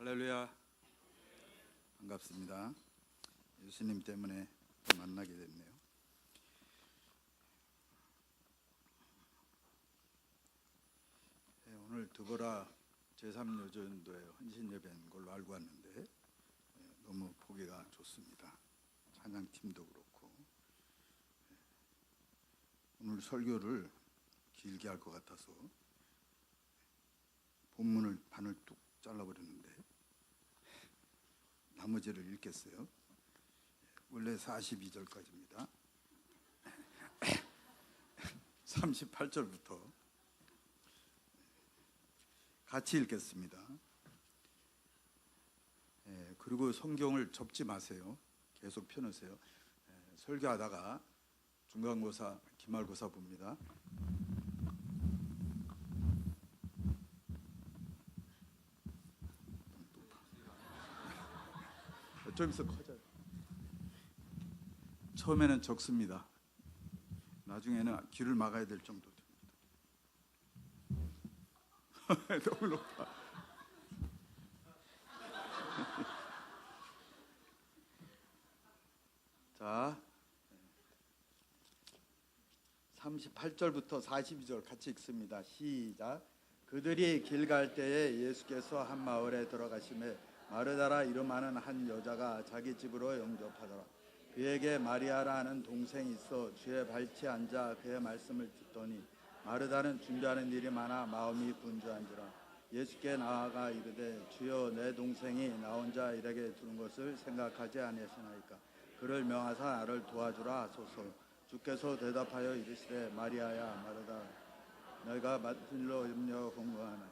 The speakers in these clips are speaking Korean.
할렐루야. 반갑습니다. 예수님 때문에 또 만나게 됐네요. 오늘 드보라 제3여전도에 헌신 예배인 걸로 알고 왔는데 너무 보기가 좋습니다. 찬양팀도 그렇고. 오늘 설교를 길게 할 것 같아서 본문을 반을 뚝 잘라버렸는데 나머지를 읽겠어요. 원래 42절까지입니다. 38절부터 같이 읽겠습니다. 그리고 성경을 접지 마세요. 계속 펴놓으세요. 설교하다가 중간고사, 기말고사 봅니다. 좀 있어 커져요. 처음에는 적습니다. 나중에는 귀를 막아야 될 정도 됩니다. 너무 높아. 자, 38절부터 42절 같이 읽습니다. 시작. 그들이 길 갈 때에 예수께서 한 마을에 들어가시매 마르다라 이름하는 한 여자가 자기 집으로 영접하더라. 그에게 마리아라는 동생이 있어 주의 발치에 앉아 그의 말씀을 듣더니 마르다는 준비하는 일이 많아 마음이 분주한지라. 예수께 나아가 이르되 주여 내 동생이 나 혼자 일하게 두는 것을 생각하지 아니하시나이까. 그를 명하사 나를 도와주라 하소서. 주께서 대답하여 이르시되 마리아야 마르다 너희가 맡은 일로 염려 공부하나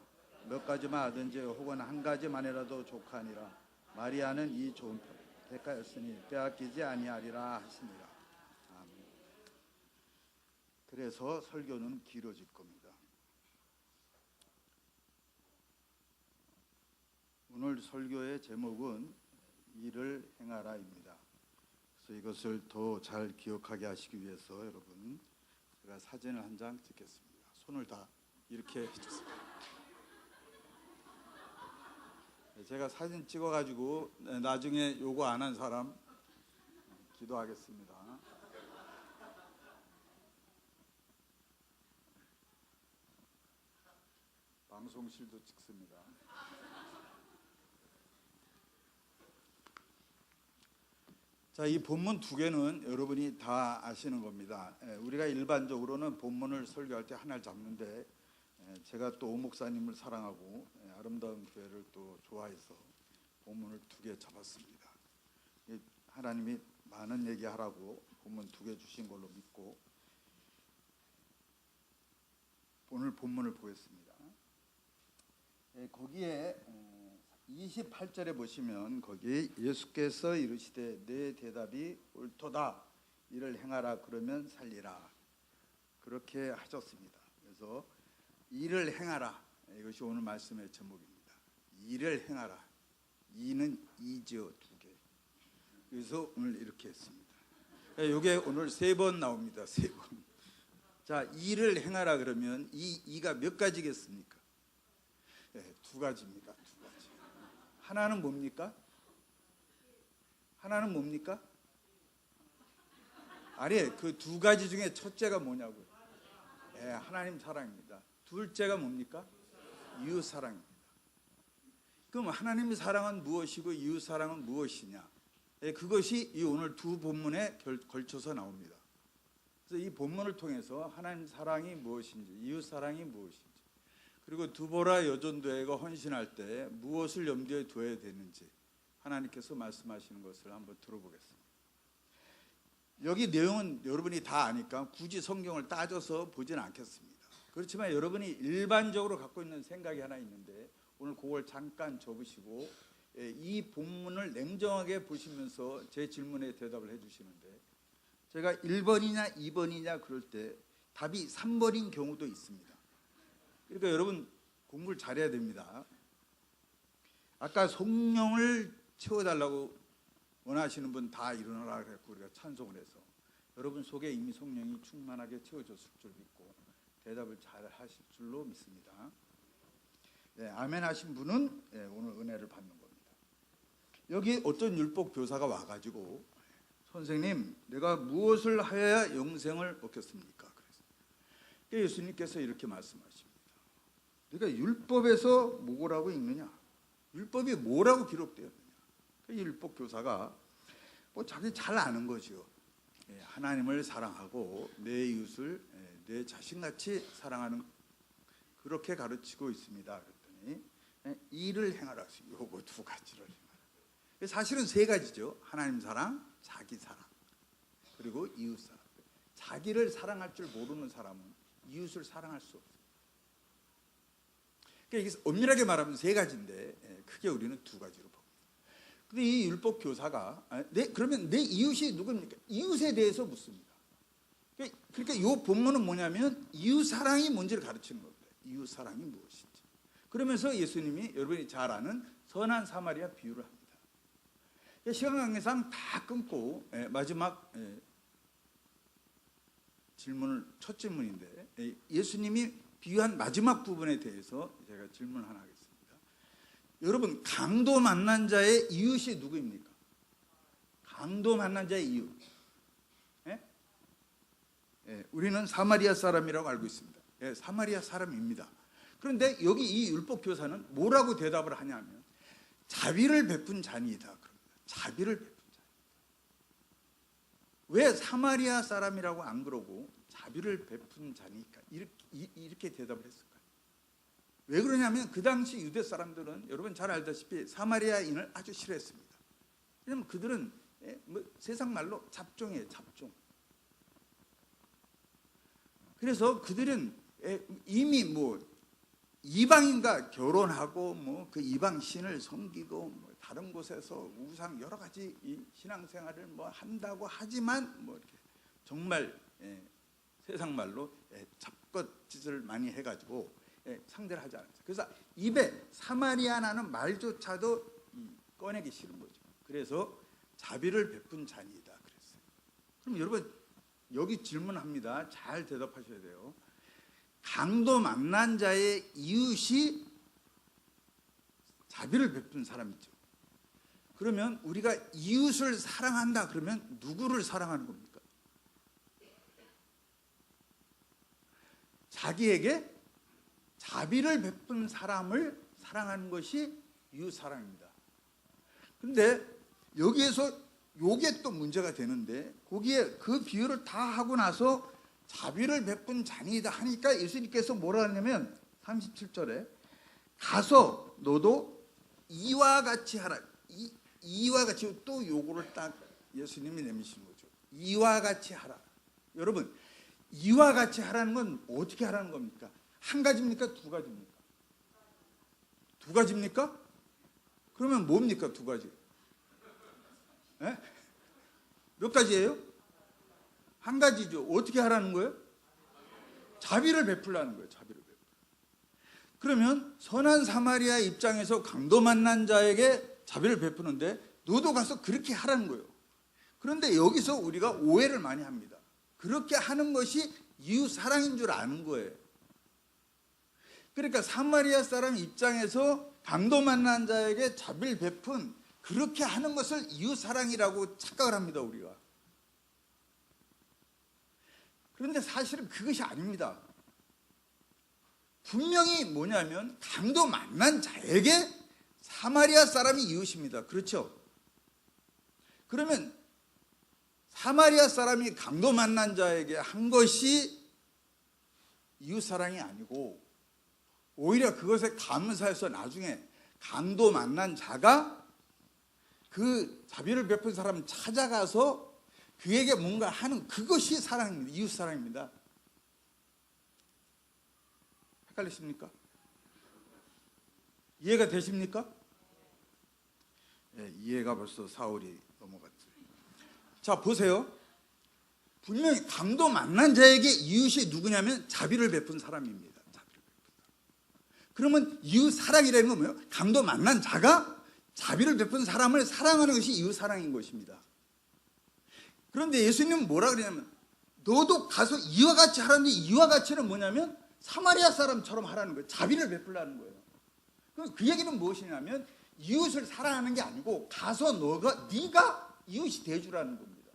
몇 가지만 하든지 혹은 한 가지만이라도 족하니라. 마리아는 이 좋은 대가였으니 빼앗기지 아니하리라 하시니라. 아멘. 그래서 설교는 길어질 겁니다. 오늘 설교의 제목은 일을 행하라입니다. 그래서 이것을 더 잘 기억하게 하시기 위해서 여러분 제가 사진을 한 장 찍겠습니다. 손을 다 이렇게 해주세요. 제가 사진 찍어가지고 나중에 요거 안 한 사람 기도하겠습니다. 방송실도 찍습니다. 자, 이 본문 두 개는 여러분이 다 아시는 겁니다. 우리가 일반적으로는 본문을 설교할 때 하나를 잡는데 제가 또 오 목사님을 사랑하고 아름다운 교회를 또 좋아해서 본문을 두 개 잡았습니다. 하나님이 많은 얘기하라고 본문 두 개 주신 걸로 믿고 오늘 본문을 보겠습니다. 거기에 28절에 보시면 거기 예수께서 이르시되 내 대답이 옳도다 이를 행하라 그러면 살리라 그렇게 하셨습니다. 그래서 일을 행하라 이것이 오늘 말씀의 제목입니다. 일을 행하라. 이는 이죠 두 개. 그래서 오늘 이렇게 했습니다. 이게 오늘 세 번 나옵니다. 세 번. 자, 일을 행하라 그러면 이가 몇 가지겠습니까? 두 가지입니다. 두 가지. 하나는 뭡니까? 하나는 뭡니까? 아니, 그 두 가지 중에 첫째가 뭐냐고요? 하나님 사랑입니다. 둘째가 뭡니까? 이웃 사랑입니다. 그럼 하나님의 사랑은 무엇이고 이웃 사랑은 무엇이냐? 그것이 이 오늘 두 본문에 걸쳐서 나옵니다. 그래서 이 본문을 통해서 하나님 사랑이 무엇인지, 이웃 사랑이 무엇인지, 그리고 드보라 여전도회가 헌신할 때 무엇을 염두에 둬야 되는지 하나님께서 말씀하시는 것을 한번 들어보겠습니다. 여기 내용은 여러분이 다 아니까 굳이 성경을 따져서 보지는 않겠습니다. 그렇지만 여러분이 일반적으로 갖고 있는 생각이 하나 있는데 오늘 그걸 잠깐 접으시고 이 본문을 냉정하게 보시면서 제 질문에 대답을 해주시는데 제가 1번이냐 2번이냐 그럴 때 답이 3번인 경우도 있습니다. 그러니까 여러분 공부를 잘해야 됩니다. 아까 성령을 채워달라고 원하시는 분 다 일어나라 그랬고 우리가 찬송을 해서 여러분 속에 이미 성령이 충만하게 채워졌을 줄 믿고 대답을 잘 하실 줄로 믿습니다. 아멘 하신 분은 오늘 은혜를 받는 겁니다. 여기 어떤 율법 교사가 와가지고 선생님, 내가 무엇을 하여야 영생을 얻겠습니까? 그래서 예수님께서 이렇게 말씀하십니다. 네가 율법에서 뭐라고 읽느냐? 율법이 뭐라고 기록되어 있느냐? 율법 교사가 뭐 자기 잘 아는 거죠. 하나님을 사랑하고 내 이웃을 내 자신같이 사랑하는, 그렇게 가르치고 있습니다. 그랬더니 이를 행하라. 요거 두 가지를 행하라. 사실은 세 가지죠. 하나님 사랑, 자기 사랑, 그리고 이웃 사랑. 자기를 사랑할 줄 모르는 사람은 이웃을 사랑할 수 없어요. 그러니까 이게 엄밀하게 말하면 세 가지인데 크게 우리는 두 가지로 봅니다. 근데 이 율법 교사가 그러면 내 이웃이 누굽니까? 이웃에 대해서 묻습니다. 그러니까 이 본문은 뭐냐면 이웃 사랑이 뭔지를 가르치는 겁니다. 이웃 사랑이 무엇인지. 그러면서 예수님이 여러분이 잘 아는 선한 사마리아 비유를 합니다. 시간 관계상 다 끊고 마지막 질문을, 첫 질문인데 예수님이 비유한 마지막 부분에 대해서 제가 질문 하나 하겠습니다. 여러분, 강도 만난 자의 이웃이 누구입니까? 강도 만난 자의 이웃. 우리는 사마리아 사람이라고 알고 있습니다. 사마리아 사람입니다. 그런데 여기 이 율법 교사는 뭐라고 대답을 하냐면 자비를 베푼 자니이다 그럽니다. 자비를 베푼 자니이다. 왜 사마리아 사람이라고 안 그러고 자비를 베푼 자니까 이렇게 대답을 했을까요? 왜 그러냐면 그 당시 유대 사람들은 여러분 잘 알다시피 사마리아인을 아주 싫어했습니다. 왜냐하면 그들은 세상 말로 잡종이에요. 잡종. 그래서 그들은 이미 이방인과 결혼하고 그 이방 신을 섬기고 다른 곳에서 우상 여러 가지 이 신앙생활을 한다고 하지만 이렇게 정말 세상 말로 잡것짓을 많이 해가지고 상대를 하지 않았어요. 그래서 입에 사마리아라는 말조차도 꺼내기 싫은 거죠. 그래서 자비를 베푼 자니이다 그랬어요. 그럼 여러분 여기 질문합니다. 잘 대답하셔야 돼요. 강도 만난 자의 이웃이 자비를 베푼 사람이죠. 그러면 우리가 이웃을 사랑한다 그러면 누구를 사랑하는 겁니까? 자기에게 자비를 베푼 사람을 사랑하는 것이 이웃 사랑입니다. 그런데 여기에서 요게 또 문제가 되는데 거기에 그 비유를 다 하고 나서 자비를 베푼 자니이다 하니까 예수님께서 뭐라 하냐면 37절에 가서 너도 이와 같이 하라. 이와 같이 또 요거를 딱 예수님이 내미시는 거죠. 이와 같이 하라. 여러분 이와 같이 하라는 건 어떻게 하라는 겁니까? 한 가지입니까? 두 가지입니까? 두 가지입니까? 그러면 뭡니까? 두 가지. 몇 가지예요? 한 가지죠. 어떻게 하라는 거예요? 자비를 베풀라는 거예요. 자비를 베풀. 그러면 선한 사마리아 입장에서 강도 만난 자에게 자비를 베푸는데 너도 가서 그렇게 하라는 거예요. 그런데 여기서 우리가 오해를 많이 합니다. 그렇게 하는 것이 이웃 사랑인 줄 아는 거예요. 그러니까 사마리아 사람 입장에서 강도 만난 자에게 자비를 베푼 그렇게 하는 것을 이웃 사랑이라고 착각을 합니다. 우리가. 그런데 사실은 그것이 아닙니다. 분명히 뭐냐면 강도 만난 자에게 사마리아 사람이 이웃입니다. 그렇죠? 그러면 사마리아 사람이 강도 만난 자에게 한 것이 이웃 사랑이 아니고 오히려 그것에 감사해서 나중에 강도 만난 자가 그 자비를 베푼 사람을 찾아가서 그에게 뭔가 하는 그것이 사랑입니다. 이웃 사랑입니다. 헷갈리십니까? 이해가 되십니까? 이해가 벌써 4월이 넘어갔죠. 자 보세요. 분명히 강도 만난 자에게 이웃이 누구냐면 자비를 베푼 사람입니다. 자비를 베푼 사람. 그러면 이웃 사랑이라는 건 뭐예요? 강도 만난 자가 자비를 베푼 사람을 사랑하는 것이 이웃 사랑인 것입니다. 그런데 예수님은 뭐라 그러냐면 너도 가서 이와 같이 하라는데 이와 같이는 뭐냐면 사마리아 사람처럼 하라는 거예요. 자비를 베풀라는 거예요. 그 얘기는 무엇이냐면 이웃을 사랑하는 게 아니고 가서 네가 이웃이 돼주라는 겁니다.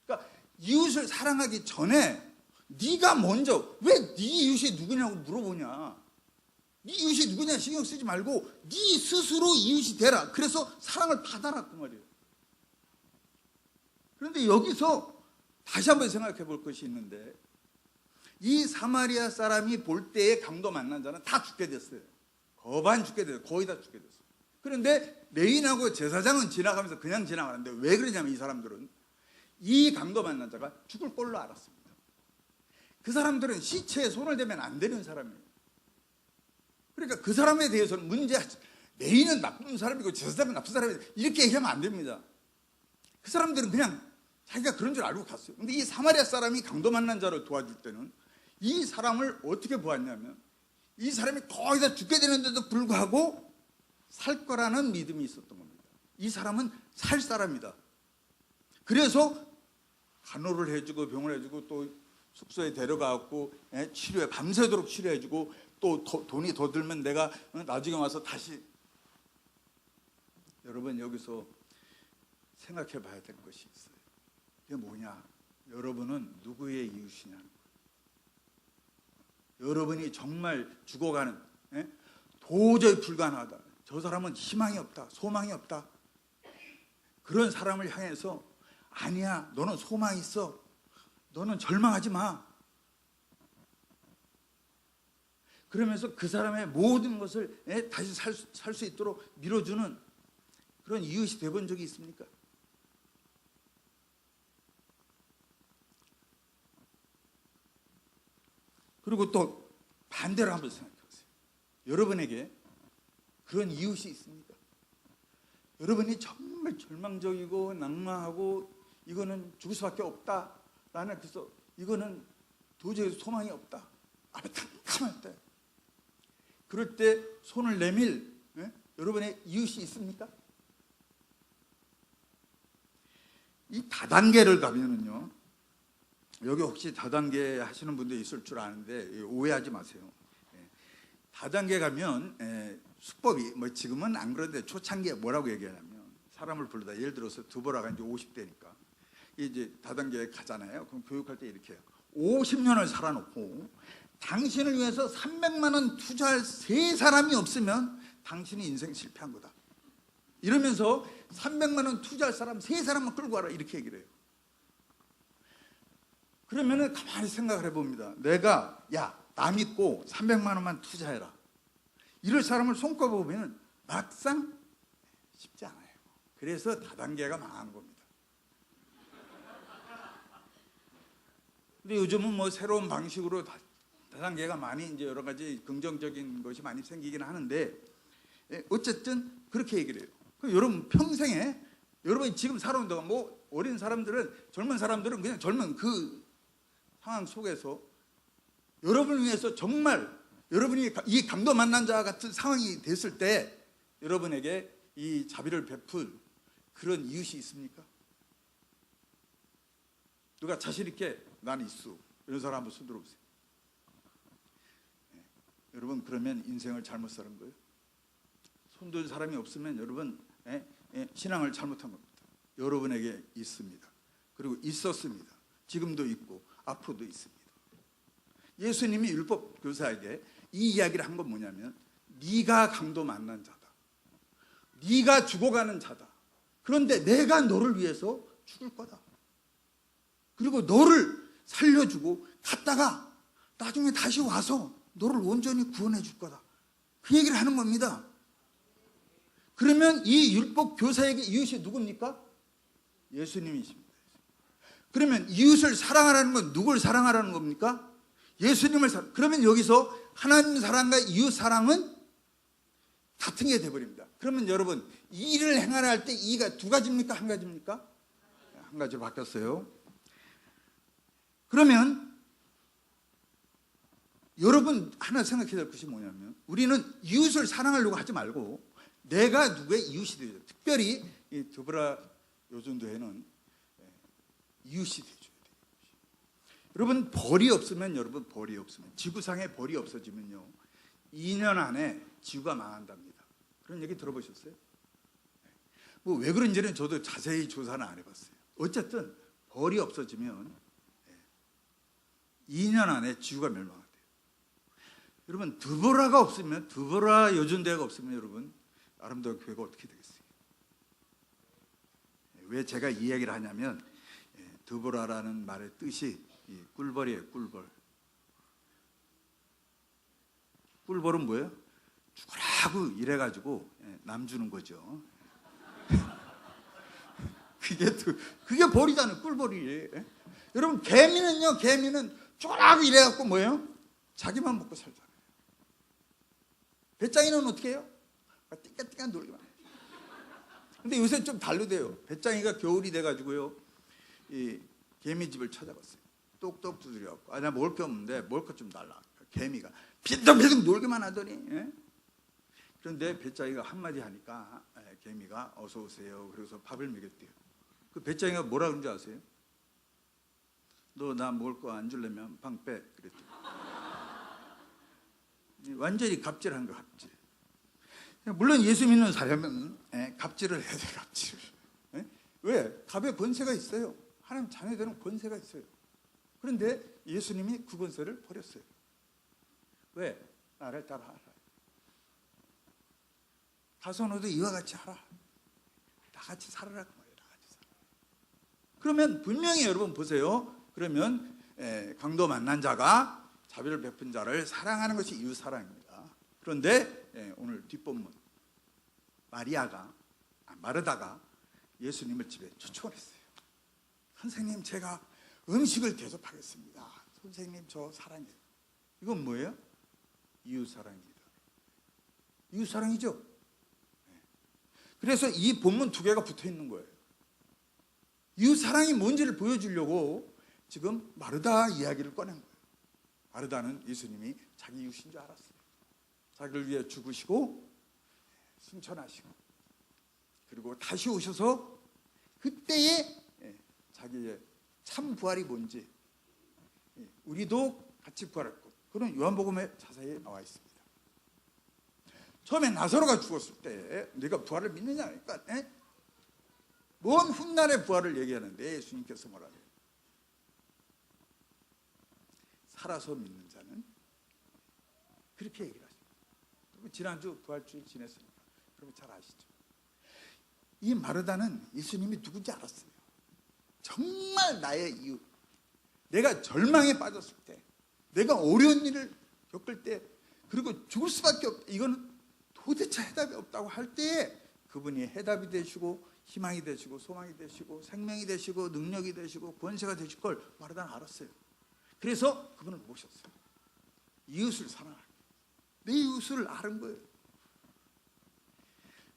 그러니까 이웃을 사랑하기 전에 네가 먼저 왜 네 이웃이 누구냐고 물어보냐. 네 이웃이 누구냐 신경 쓰지 말고 네 스스로 이웃이 되라. 그래서 사랑을 받아라 그 말이에요. 그런데 여기서 다시 한번 생각해 볼 것이 있는데 이 사마리아 사람이 볼 때에 강도 만난 자는 다 죽게 됐어요. 거반 죽게 됐어요. 거의 다 죽게 됐어요. 그런데 레위인하고 제사장은 지나가면서 그냥 지나가는데 왜 그러냐면 이 사람들은 이 강도 만난 자가 죽을 걸로 알았습니다. 그 사람들은 시체에 손을 대면 안 되는 사람이에요. 그러니까 그 사람에 대해서는 문제하지. 레위인은 나쁜 사람이고 제사장은 나쁜 사람이고 이렇게 얘기하면 안 됩니다. 그 사람들은 그냥 자기가 그런 줄 알고 갔어요. 근데 이 사마리아 사람이 강도 만난 자를 도와줄 때는 이 사람을 어떻게 보았냐면 이 사람이 거의 다 죽게 되는데도 불구하고 살 거라는 믿음이 있었던 겁니다. 이 사람은 살 사람이다. 그래서 간호를 해주고 병을 해주고 또 숙소에 데려가고 치료해 밤새도록 치료해주고 또 돈이 더 들면 내가 나중에 와서 다시. 여러분 여기서 생각해 봐야 될 것이 있어요. 이게 뭐냐? 여러분은 누구의 이웃이냐는 거예요. 여러분이 정말 죽어가는 도저히 불가능하다. 저 사람은 희망이 없다. 소망이 없다. 그런 사람을 향해서 아니야. 너는 소망이 있어. 너는 절망하지 마. 그러면서 그 사람의 모든 것을 다시 살 수 있도록 밀어주는 그런 이웃이 돼본 적이 있습니까? 그리고 또 반대로 한번 생각해 보세요. 여러분에게 그런 이웃이 있습니까? 여러분이 정말 절망적이고 낭만하고 이거는 죽을 수밖에 없다라는, 그래서 이거는 도저히 소망이 없다. 앞에 캄캄할 때, 그럴 때 손을 내밀 여러분의 이웃이 있습니까? 이 다단계를 가면은요, 여기 혹시 다단계 하시는 분도 있을 줄 아는데 오해하지 마세요. 다단계 가면 수법이 뭐 지금은 안 그런데 초창기에 뭐라고 얘기하냐면 사람을 부르다, 예를 들어서 두보라가 이제 50대니까 이제 다단계에 가잖아요. 그럼 교육할 때 이렇게 해요. 50년을 살아놓고 당신을 위해서 300만 원 투자할 세 사람이 없으면 당신이 인생 실패한 거다. 이러면서 300만 원 투자할 사람 세 사람만 끌고 와라 이렇게 얘기를 해요. 그러면은 가만히 생각을 해봅니다. 내가 나 믿고 300만 원만 투자해라. 이럴 사람을 손꼽아보면 막상 쉽지 않아요. 그래서 다단계가 망한 겁니다. 근데 요즘은 뭐 새로운 방식으로 다단계가 많이 이제 여러 가지 긍정적인 것이 많이 생기긴 하는데 어쨌든 그렇게 얘기를 해요. 여러분 평생에 여러분이 지금 살아온 동안 뭐 어린 사람들은, 젊은 사람들은 그냥 젊은 그 상황 속에서 여러분을 위해서 정말 여러분이 이 강도 만난 자와 같은 상황이 됐을 때 여러분에게 이 자비를 베풀 그런 이웃이 있습니까? 누가 자신 있게 난 있어 이런 사람 한번 손 들어보세요. 여러분 그러면 인생을 잘못 사는 거예요. 손들 사람이 없으면 여러분 신앙을 잘못한 겁니다. 여러분에게 있습니다. 그리고 있었습니다. 지금도 있고 앞으로도 있습니다. 예수님이 율법 교사에게 이 이야기를 한 건 뭐냐면 네가 강도 만난 자다. 네가 죽어가는 자다. 그런데 내가 너를 위해서 죽을 거다. 그리고 너를 살려주고 갔다가 나중에 다시 와서 너를 온전히 구원해 줄 거다. 그 얘기를 하는 겁니다. 그러면 이 율법 교사에게 이웃이 누굽니까? 예수님이십니다. 그러면 이웃을 사랑하라는 건 누굴 사랑하라는 겁니까? 예수님을 그러면 여기서 하나님 사랑과 이웃 사랑은 같은 게 돼버립니다. 그러면 여러분 이 일을 행하라 할 때 이가 두 가지입니까? 한 가지입니까? 한 가지로 바뀌었어요. 그러면 여러분 하나 생각해야 될 것이 뭐냐면 우리는 이웃을 사랑하려고 하지 말고 내가 누구의 이웃이 되죠. 특별히 이 드보라 요즘도에는 이웃이 되줘야 돼요. 여러분 벌이 없으면 지구상에 벌이 없어지면요 2년 안에 지구가 망한답니다. 그런 얘기 들어보셨어요? 뭐 왜 그런지는 저도 자세히 조사는 안 해봤어요. 어쨌든 벌이 없어지면 2년 안에 지구가 멸망한대요. 여러분, 드보라가 없으면, 드보라 여준대가 없으면 여러분 아름다운 교회가 어떻게 되겠어요? 왜 제가 이 이야기를 하냐면, 드보라라는 말의 뜻이 꿀벌이에요. 꿀벌. 꿀벌은 뭐예요? 죽으라고 이래가지고 남 주는 거죠. 그게 벌이잖아요. 꿀벌이. 여러분, 개미는요, 개미는 죽으라고 이래갖고 뭐예요? 자기만 먹고 살잖아요. 배짱이는 어떻게 해요? 띵까띵까 놀기만 해요. 근데 요새 좀 다르대요. 배짱이가 겨울이 돼가지고요, 이 개미집을 찾아갔어요. 똑똑 두드려갖고, 나 먹을 게 없는데 먹을 것 좀 달라. 개미가 비둥비둥 놀기만 하더니, 그런데 배짱이가 한마디 하니까 개미가 어서 오세요. 그래서 밥을 먹였대요. 그 배짱이가 뭐라 그런지 아세요? 너 나 먹을 거 안 주려면 방 빼. 그랬대요. 완전히 갑질한 거, 갑질. 물론 예수 믿는 사람은 갑질을 해야 돼, 갑질을. 왜? 갑의 권세가 있어요. 하나님 자녀들은 권세가 있어요. 그런데 예수님이 그 권세를 버렸어요. 왜? 나를 따라하라. 가서 너도 이와 같이 하라. 나같이 살아라. 나같이 살아라. 그러면 분명히 여러분 보세요. 그러면 강도 만난 자가 자비를 베푼 자를 사랑하는 것이 이웃사랑입니다. 그런데 오늘 뒷본문, 마르다가 예수님을 집에 초청했어요. 선생님, 제가 음식을 대접하겠습니다. 선생님, 저 사랑해요. 이건 뭐예요? 이웃사랑입니다. 이웃사랑이죠. 그래서 이 본문 두 개가 붙어 있는 거예요. 이웃사랑이 뭔지를 보여주려고 지금 마르다 이야기를 꺼낸 거예요. 마르다는 예수님이 자기 이웃인 줄 알았어요. 자기를 위해 죽으시고 승천하시고 그리고 다시 오셔서 그때의 자기의 참 부활이 뭔지 우리도 같이 부활할 것, 그런 요한복음에 자세히 나와 있습니다. 처음에 나사로가 죽었을 때 네가 부활을 믿느냐 하니까 먼 훗날의 부활을 얘기하는데 예수님께서 뭐라 해요? 살아서 믿는 자는, 그렇게 얘기를 하십니다. 지난주 부활주일 지냈으니까 여러분 잘 아시죠? 이 마르다는 예수님이 누군지 알았어요. 정말 나의 이웃, 내가 절망에 빠졌을 때, 내가 어려운 일을 겪을 때, 그리고 죽을 수밖에 없다, 이거는 도대체 해답이 없다고 할 때 그분이 해답이 되시고 희망이 되시고 소망이 되시고 생명이 되시고 능력이 되시고 권세가 되실 걸 마르다는 알았어요. 그래서 그분을 모셨어요. 이웃을 사랑하는, 내 이웃을 아는 거예요.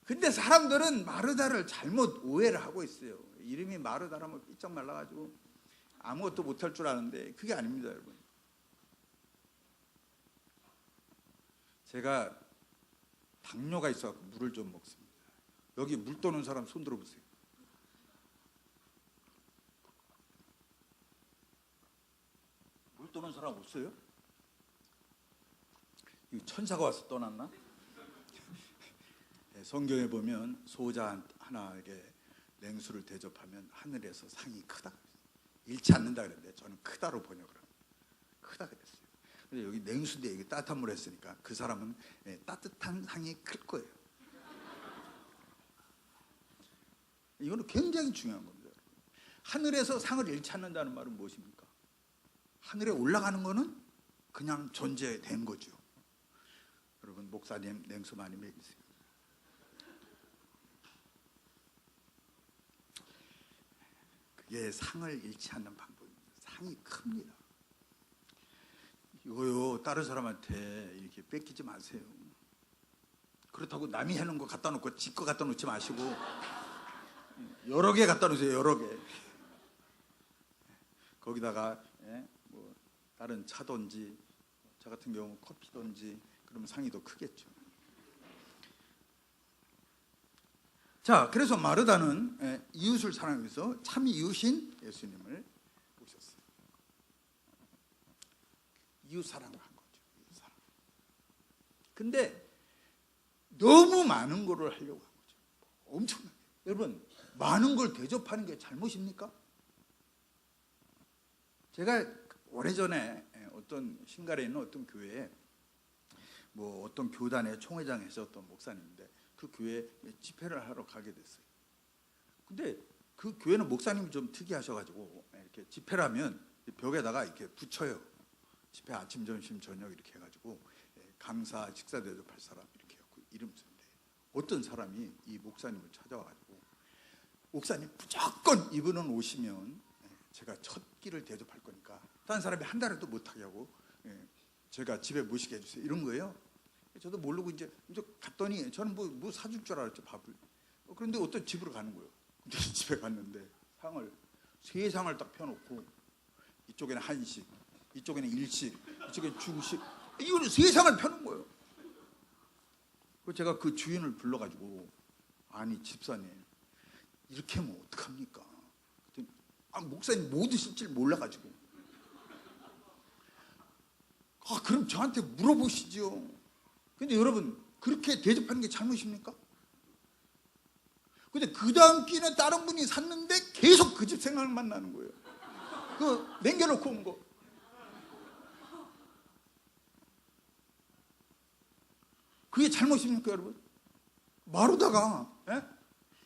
근데 사람들은 마르다를 잘못 오해를 하고 있어요. 이름이 마르다라면 삐쩍 말라가지고 아무것도 못할 줄 아는데 그게 아닙니다, 여러분. 제가 당뇨가 있어서 물을 좀 먹습니다. 여기 물 떠는 사람 손 들어보세요. 물 떠는 사람 없어요? 이거 천사가 와서 떠났나? 성경에 보면 소자 하나에게 냉수를 대접하면 하늘에서 상이 크다, 잃지 않는다 그랬는데 저는 크다로 번역을 합니다. 크다 그랬어요. 근데 여기 냉수인데 이게 따뜻한 물 했으니까 그 사람은 따뜻한 상이 클 거예요. 이거는 굉장히 중요한 겁니다. 하늘에서 상을 잃지 않는다는 말은 무엇입니까? 하늘에 올라가는 거는 그냥 존재된 거죠. 여러분, 목사님 냉수 많이 먹이세요. 그게 상을 잃지 않는 방법입니다. 상이 큽니다. 이거요, 다른 사람한테 이렇게 뺏기지 마세요. 그렇다고 남이 해놓은 거 갖다 놓고 지 거 갖다 놓지 마시고 여러 개 갖다 놓으세요. 여러 개. 거기다가 뭐 다른 차든지, 저 같은 경우 커피든지, 그러면 상이 더 크겠죠. 자, 그래서 마르다는 이웃을 사랑해서 참 이웃인 예수님을 모셨어요. 이웃 사랑을 한 거죠. 이웃 사랑. 근데 너무 많은 거를 하려고 한 거죠. 엄청나게. 여러분, 많은 걸 대접하는 게 잘못입니까? 제가 오래전에 어떤 신갈에 있는 어떤 교회에 뭐 어떤 교단의 총회장에서 어떤 목사님인데 그 교회에 집회를 하러 가게 됐어요. 근데 그 교회는 목사님이 좀 특이하셔가지고 이렇게 집회를 하면 벽에다가 이렇게 붙여요. 집회 아침, 점심, 저녁 이렇게 해가지고 강사, 식사 대접할 사람 이렇게 해갖고 이름 쓴대. 어떤 사람이 이 목사님을 찾아와가지고 목사님 무조건 이분은 오시면 제가 첫 끼를 대접할 거니까 다른 사람이 한 달에도 못하게 하고 제가 집에 모시게 해주세요 이런 거예요. 저도 모르고 이제 갔더니 저는 뭐 사줄 줄 알았죠, 밥을. 그런데 어떤 집으로 가는 거예요. 근데 집에 갔는데 세 상을 딱 펴놓고 이쪽에는 한식, 이쪽에는 일식, 이쪽에는 중식, 이거는 세 상을 펴놓은 거예요. 그래서 제가 그 주인을 불러가지고 아니 집사님 이렇게 하면 어떡합니까? 목사님 뭐 드실 줄 몰라가지고 그럼 저한테 물어보시죠. 근데 여러분 그렇게 대접하는 게 잘못입니까? 근데 그 다음 끼는 다른 분이 샀는데 계속 그 집 생각만 나는 거예요. 그 남겨놓고 온 거. 그게 잘못입니까, 여러분? 마르다가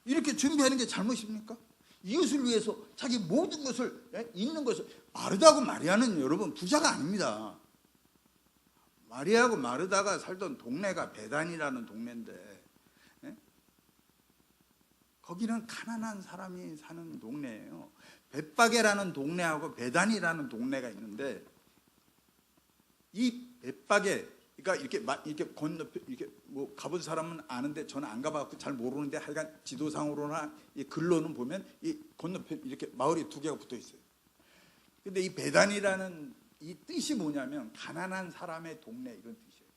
이렇게 준비하는 게 잘못입니까? 이웃을 위해서 자기 모든 것을, 있는 것을. 마르다하고 마리아는 여러분 부자가 아닙니다. 마리아하고 마르다가 살던 동네가 베단이라는 동네인데 거기는 가난한 사람이 사는 동네예요. 벳바게라는 동네하고 베단이라는 동네가 있는데 이 벳바게, 그러니까 이렇게 건너편 이렇게 뭐 가본 사람은 아는데 저는 안 가봐서 잘 모르는데 하여간 지도상으로나 이 글로는 보면 이 건너편 이렇게 마을이 두 개가 붙어 있어요. 근데 이 베단이라는 이 뜻이 뭐냐면 가난한 사람의 동네 이런 뜻이에요.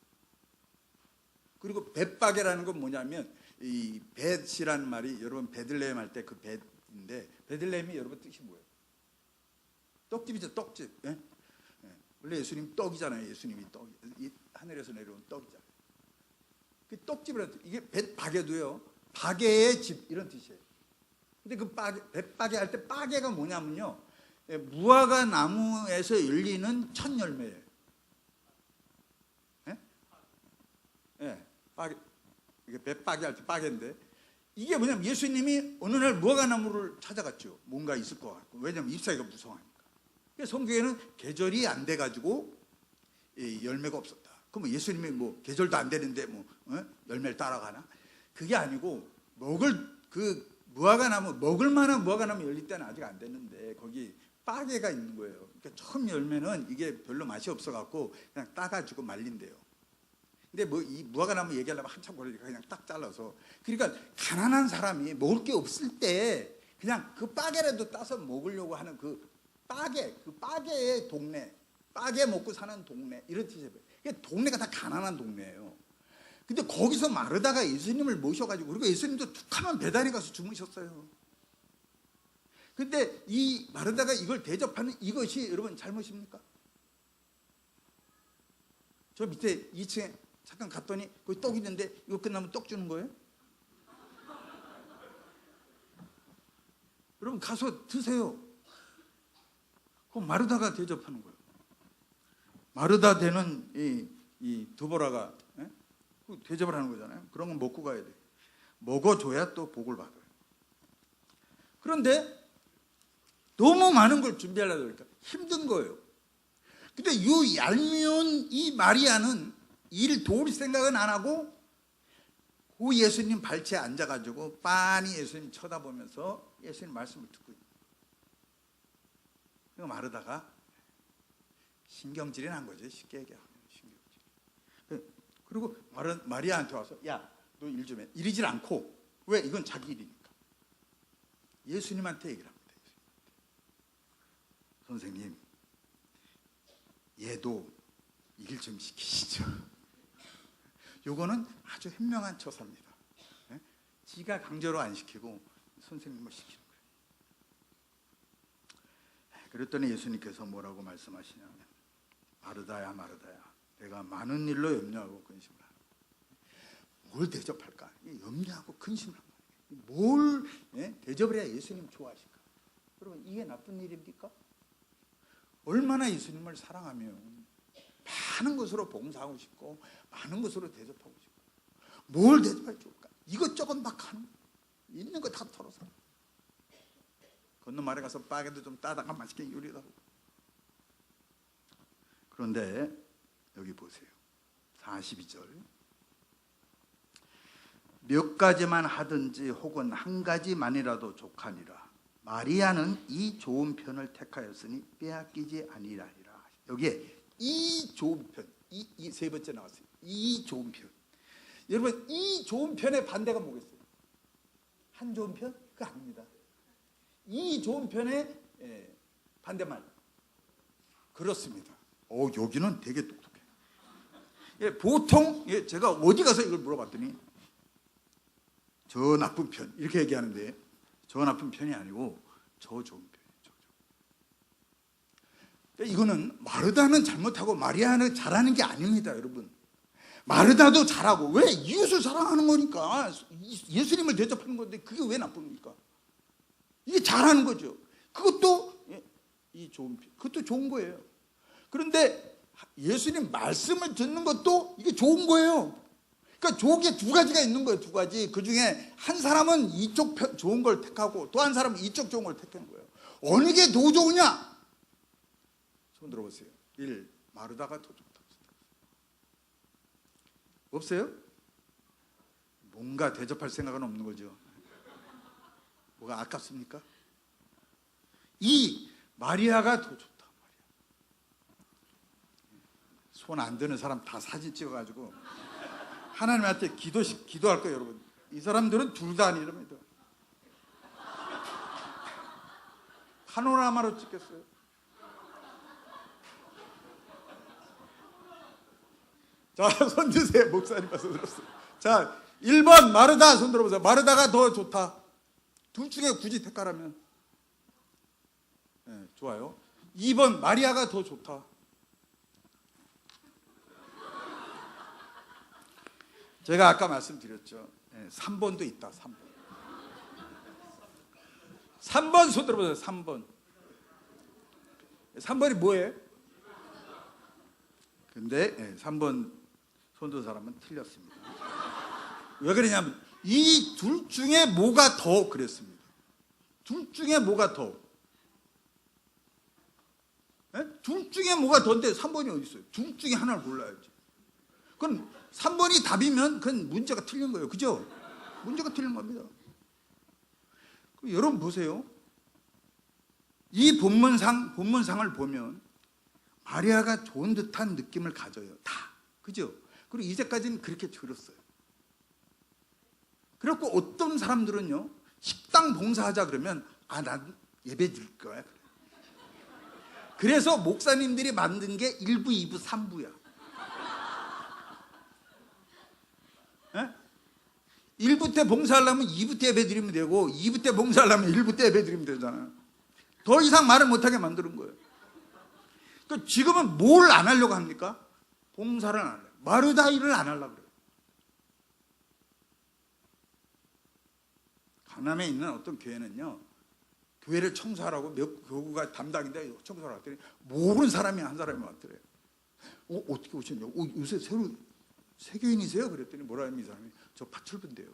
그리고 벳바게라는 건 뭐냐면 이 벳이라는 말이 여러분 베들레헴 할 때 그 벳인데 베들레헴이 여러분 뜻이 뭐예요? 떡집이죠, 떡집. 원래 예수님 떡이잖아요. 예수님이 떡, 하늘에서 내려온 떡이잖아요. 그 떡집이라는 뜻, 이게 벳바게도요 바게의 집 이런 뜻이에요. 근데 그 벳바게 할 때 바게가 뭐냐면요 무화과 나무에서 열리는 첫 열매예요. 바게. 이게 벳바게 할 때 바게인데 이게 뭐냐면 예수님이 어느 날 무화과 나무를 찾아갔죠. 뭔가 있을 것 같고. 왜냐면 잎사귀가 무성하니까. 성경에는 계절이 안 돼가지고 열매가 없었다. 그럼 예수님이 뭐 계절도 안 되는데 뭐 열매를 따라가나? 그게 아니고 무화과 나무, 먹을 만한 무화과 나무 열릴 때는 아직 안 됐는데 거기 빠개가 있는 거예요. 그러니까 처음 열매는 이게 별로 맛이 없어갖고 그냥 따가지고 말린대요. 근데 뭐 이 무화과 나무 얘기하려면 한참 걸리니까 그냥 딱 잘라서. 그러니까 가난한 사람이 먹을 게 없을 때 그냥 그 빠개라도 따서 먹으려고 하는 그 빠개의 동네, 빠개 먹고 사는 동네 이런 뜻이에요. 동네가 다 가난한 동네예요. 근데 거기서 마르다가 예수님을 모셔가지고, 그리고 예수님도 툭하면 배단에 가서 주무셨어요. 근데 이 마르다가 이걸 대접하는 이것이 여러분 잘못입니까? 저 밑에 2층에 잠깐 갔더니 거기 떡 있는데 이거 끝나면 떡 주는 거예요? 여러분 가서 드세요. 그럼 마르다가 대접하는 거예요. 마르다 되는 이 두보라가 대접을 하는 거잖아요. 그런 건 먹고 가야 돼. 먹어줘야 또 복을 받아요. 그런데 너무 많은 걸 준비하려다 보니까 힘든 거예요. 근데 이 얄미운 이 마리아는 일 도울 생각은 안 하고 그 예수님 발치에 앉아가지고 빤히 예수님 쳐다보면서 예수님 말씀을 듣고 있는 거예요. 마르다가 신경질이 난 거죠. 쉽게 얘기하면 신경질. 그리고 마리아한테 와서 야, 너 일 좀 해. 이러질 않고, 왜? 이건 자기 일이니까 예수님한테 얘기를 합니다. 선생님, 얘도 일 좀 시키시죠. 요거는 아주 현명한 처사입니다. 지가 강제로 안 시키고 선생님을 시키는 거예요. 그랬더니 예수님께서 뭐라고 말씀하시냐면, 마르다야 마르다야, 내가 많은 일로 염려하고 근심을 하고 뭘 대접할까 염려하고 근심을 한 거예요. 뭘 대접을 해야 예수님 좋아하실까? 여러분 이게 나쁜 일입니까? 얼마나 예수님을 사랑하면 많은 것으로 봉사하고 싶고 많은 것으로 대접하고 싶고 뭘 대접할 줄까? 이것저것 막 하는 거예요. 있는 거 다 털어서 건너 마을에 가서 빠게도 좀 따다가 맛있게 요리도 하고. 그런데 여기 보세요. 42절 몇 가지만 하든지 혹은 한 가지만이라도 족하니라. 마리아는 이 좋은 편을 택하였으니 빼앗기지 아니하리라. 여기에 이 좋은 편, 이 세 번째 나왔어요. 이 좋은 편. 여러분 이 좋은 편의 반대가 뭐겠어요? 한 좋은 편? 그거 아닙니다. 이 좋은 편의 반대말. 그렇습니다. 여기는 되게 똑똑해. 보통 제가 어디 가서 이걸 물어봤더니 저 나쁜 편 이렇게 얘기하는데 저 나쁜 편이 아니고 저 좋은 편이에요. 그러니까 이거는 마르다는 잘못하고 마리아는 잘하는 게 아닙니다, 여러분. 마르다도 잘하고 왜 이웃을 사랑하는 거니까 예수님을 대접하는 건데 그게 왜 나쁩니까? 이게 잘하는 거죠. 그것도 이 좋은 편, 그것도 좋은 거예요. 그런데 예수님 말씀을 듣는 것도 이게 좋은 거예요. 그러니까 좋은 게 두 가지가 있는 거예요. 두 가지. 그 중에 한 사람은 이쪽 좋은 걸 택하고 또 한 사람은 이쪽 좋은 걸 택한 거예요. 어느 게 더 좋으냐? 손 들어보세요. 1. 마르다가 더 좋다. 없어요? 뭔가 대접할 생각은 없는 거죠. 뭐가 아깝습니까? 2. 마리아가 더 좋다. 손 안 드는 사람 다 사진 찍어가지고 하나님한테 기도할 거예요, 여러분. 이 사람들은 둘 다 아니랍니다. 파노라마로 찍겠어요. 자, 손 드세요. 목사님 와서 들었어요. 자, 1번 마르다 손 들어보세요. 마르다가 더 좋다. 둘 중에 굳이 택하라면 좋아요. 2번 마리아가 더 좋다. 제가 아까 말씀드렸죠. 3번도 있다. 3번. 3번 손 들어보세요. 3번. 3번이 뭐예요? 근데 3번 손든 사람은 틀렸습니다. 왜 그러냐면 이 둘 중에 뭐가 더 그랬습니다. 둘 중에 뭐가 더? 둘 중에 뭐가 더인데 3번이 어디 있어요? 둘 중에 하나를 골라야지. 그건 3번이 답이면 그건 문제가 틀린 거예요. 그죠? 문제가 틀린 겁니다. 그럼 여러분 보세요. 이 본문상을 보면 마리아가 좋은 듯한 느낌을 가져요. 다. 그죠? 그리고 이제까지는 그렇게 들었어요. 그래갖고 어떤 사람들은요, 식당 봉사하자 그러면, 난 예배 드릴 거야. 그래서 목사님들이 만든 게 1부, 2부, 3부야. 1부 때 봉사하려면 2부 때 예배 드리면 되고, 2부 때 봉사하려면 1부 때 예배 드리면 되잖아요. 더 이상 말을 못하게 만드는 거예요. 그러니까 지금은 뭘 안 하려고 합니까? 봉사를 안 하려고. 마르다 일을 안 하려고 그래요. 강남에 있는 어떤 교회는요, 교회를 청소하라고 몇 교구가 담당인데 청소하라고 했더니 모르는 사람이 한 사람이 왔더래요. 어떻게 오셨냐고. 요새 새로 세교인이세요? 그랬더니 뭐라면 이 사람이 저 파출부인데요.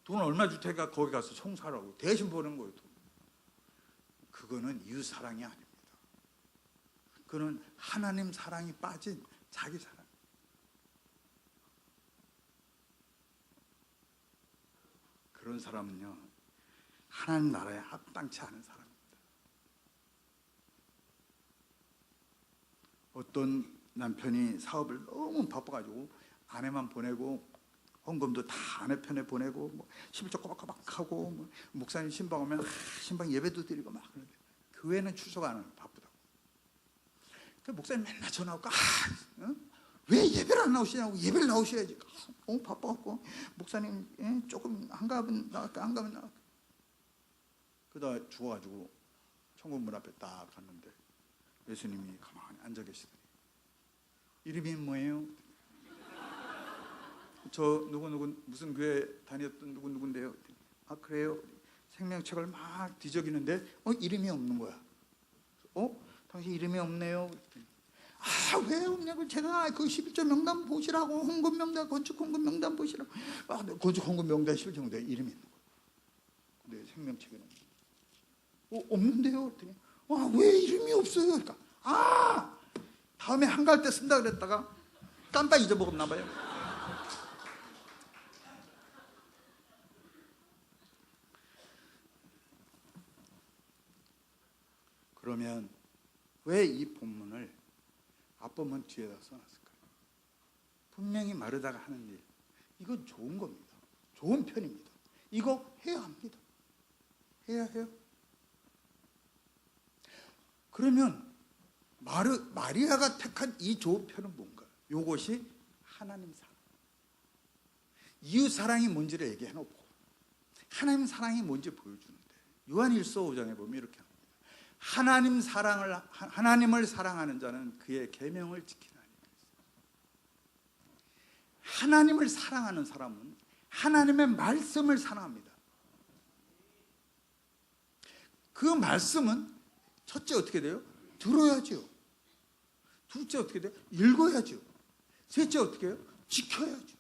돈 얼마 줄 테니까 거기 가서 청소하라고 대신 보는 거예요. 돈. 그거는 이웃 사랑이 아닙니다. 그거는 하나님 사랑이 빠진 자기 사랑. 그런 사람은요, 하나님 나라에 합당치 않은 사람입니다. 어떤 남편이 사업을 너무 바빠가지고 아내만 보내고 헌금도 다 아내 편에 보내고 뭐 11조 꼬박꼬박 하고 뭐 목사님 신방 오면 신방 예배도 드리고 막 그러는데 교회는 출석 안 하는 바쁘다고. 그 목사님 맨날 전화 오고 왜 예배를 안 나오시냐고. 예배를 나오셔야지. 바빠갖고 목사님 조금 한가하면 나갈까 한가하면 나갈까. 그러다 죽어가지고 천국 문 앞에 딱 갔는데 예수님이 가만히 앉아 계시더니 이름이 뭐예요? 저 누구 무슨 교회 다녔던 누군데요? 아 그래요? 생명책을 막 뒤적이는데 이름이 없는 거야. 당신 이름이 없네요. 아 왜 없냐고. 제가 그 11조 명단 보시라고, 헌금 명단, 건축 헌금 명단 보시라고. 건축 헌금 명단 11조 명단 이름이 있는 거야. 근데 생명책에는 없는데요? 그랬더니 왜 이름이 없어요? 그러니까 다음에 한가할 때 쓴다 그랬다가 깜빡 잊어먹었나 봐요. 그러면 왜 이 본문을 앞본문 뒤에다 써놨을까요? 분명히 마르다가 하는 일, 이건 좋은 겁니다. 좋은 편입니다. 이거 해야 합니다. 해야 해요. 그러면 마리아가 택한 이 좋은 편은 뭔가? 이것이 하나님 사랑. 이웃 사랑이 뭔지를 얘기해놓고 하나님 사랑이 뭔지 보여주는데, 요한일서 5장에 보면 이렇게 합니다. 하나님을 사랑하는 자는 그의 계명을 지키나니. 하나님을 사랑하는 사람은 하나님의 말씀을 사랑합니다. 그 말씀은 첫째 어떻게 돼요? 들어야죠. 둘째 어떻게 돼요? 읽어야죠. 셋째 어떻게 해요? 지켜야죠.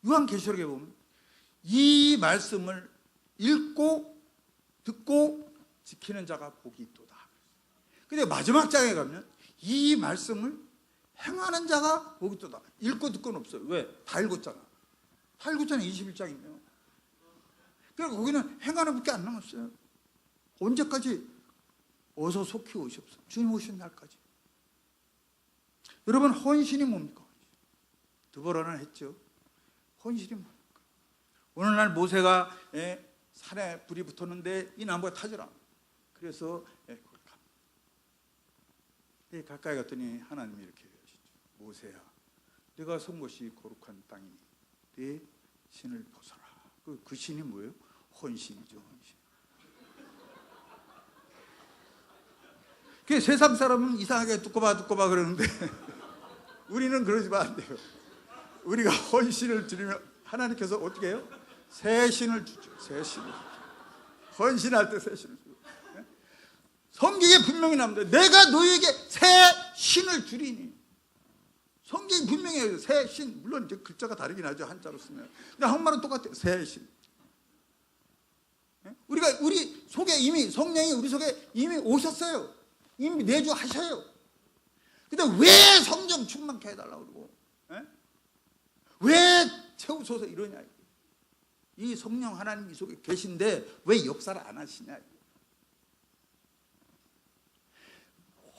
요한계시록에 보면 이 말씀을 읽고 듣고 지키는 자가 복이 있도다. 근데 마지막 장에 가면 이 말씀을 행하는 자가 복이 있도다. 읽고 듣고는 없어요. 왜? 다 읽었잖아. 21장이면. 그러니까 거기는 행하는 밖에 안 남았어요. 언제까지? 어서 속히 오시옵소서. 주님 오신 날까지. 여러분, 헌신이 뭡니까? 드보라는 했죠. 헌신이 뭡니까? 오늘날 모세가 산에 불이 붙었는데 이 나무가 타질 않아. 그래서 거기 갑니다. 가까이 갔더니 하나님이 이렇게 얘기하시죠. 모세야, 네가 선 곳이 거룩한 땅이니 네 신을 벗어라. 그 신이 뭐예요? 헌신이죠. 헌신. 그 세상 사람은 이상하게 두꺼봐 그러는데 우리는 그러지만 안 돼요. 우리가 헌신을 드리면 하나님께서 어떻게 해요? 새 신을 주죠. 새 신을. 헌신할 때 새 신을 주죠. 성경에 분명히 나옵니다. 내가 너에게 새 신을 주리니. 성경이 분명히 해요. 새 신. 물론 이제 글자가 다르긴 하죠. 한자로 쓰면. 근데 한국말은 똑같아요. 새 신. 우리 속에 이미 성령이 우리 속에 이미 오셨어요. 이미 내주하셔요. 근데 왜 성령 충만케 해달라고 그러고, 왜 채우소서 이러냐. 이 성령 하나님 이 속에 계신데 왜 역사를 안 하시냐.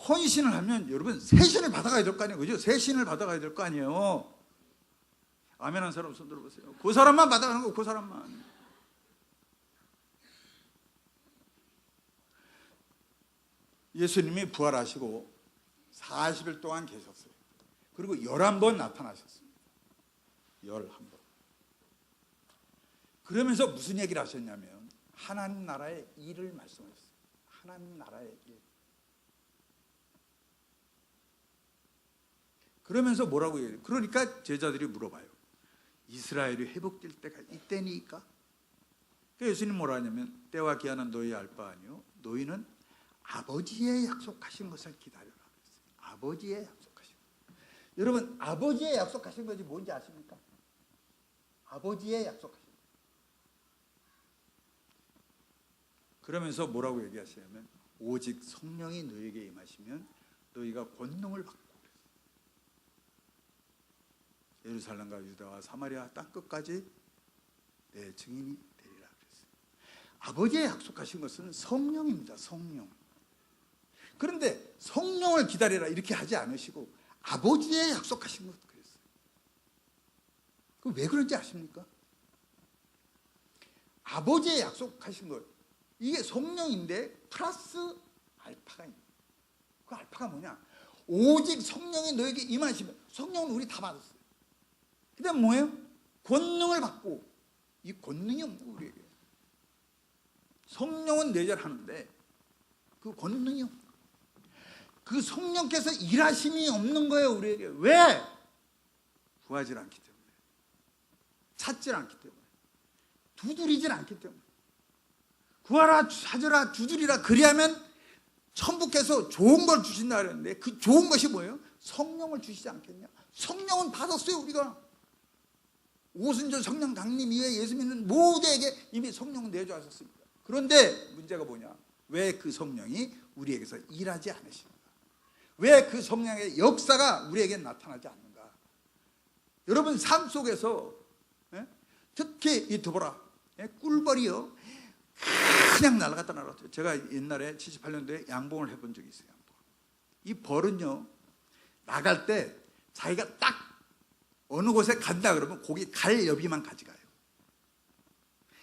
헌신을 하면 여러분 새 신을 받아가야 될 거 아니에요. 그죠? 새 신을 받아가야 될 거 아니에요. 아멘 한 사람 손 들어보세요. 그 사람만 받아가는 거, 그 사람만. 예수님이 부활하시고 40일 동안 계셨어요. 그리고 11번 나타나셨습니다. 11번. 그러면서 무슨 얘기를 하셨냐면 하나님 나라의 일을 말씀하셨어요. 하나님 나라의 일. 그러면서 뭐라고 얘기해요? 그러니까 제자들이 물어봐요. 이스라엘이 회복될 때가 이때니까? 그러니까 예수님 뭐라 하냐면 때와 기한은 너희 알 바 아니요 너희는 아버지의 약속하신 것을 기다려라. 아버지의 약속하신 것. 여러분, 아버지의 약속하신 것이 뭔지 아십니까? 아버지의 약속하신 것. 그러면서 뭐라고 얘기하시냐면 오직 성령이 너희에게 임하시면 너희가 권능을 받고 예루살렘과 유다와 사마리아 땅 끝까지 내 증인이 되리라 그랬어요. 아버지의 약속하신 것은 성령입니다. 성령. 그런데 성령을 기다리라 이렇게 하지 않으시고 아버지의 약속하신 것 그랬어요. 그 왜 그런지 아십니까? 아버지의 약속하신 것, 이게 성령인데 플러스 알파가 있는. 그 알파가 뭐냐? 오직 성령이 너에게 임하시면. 성령은 우리 다 받았어요. 그 다음 뭐예요? 권능을 받고. 이 권능이 없는 거예요, 우리에게. 성령은 내절하는데 그 권능이 없는 거예요. 그 성령께서 일하심이 없는 거예요, 우리에게. 왜? 구하지 않기 때문에. 찾질 않기 때문에, 두드리질 않기 때문에. 구하라, 찾으라, 두드리라. 그리하면 천부께서 좋은 걸 주신다 그랬는데, 그 좋은 것이 뭐예요? 성령을 주시지 않겠냐? 성령은 받았어요. 우리가 오순절 성령 강림 이후에 예수 믿는 모두에게 이미 성령은 내주하셨습니다. 그런데 문제가 뭐냐? 왜 그 성령이 우리에게서 일하지 않으십니까? 왜 그 성령의 역사가 우리에게 나타나지 않는가? 여러분 삶 속에서 특히 이 드보라 꿀벌이요 그냥 날아갔다 날아갔어요. 제가 옛날에 78년도에 양봉을 해본 적이 있어요. 이 벌은요 나갈 때 자기가 딱 어느 곳에 간다 그러면 거기 갈 여비만 가져가요.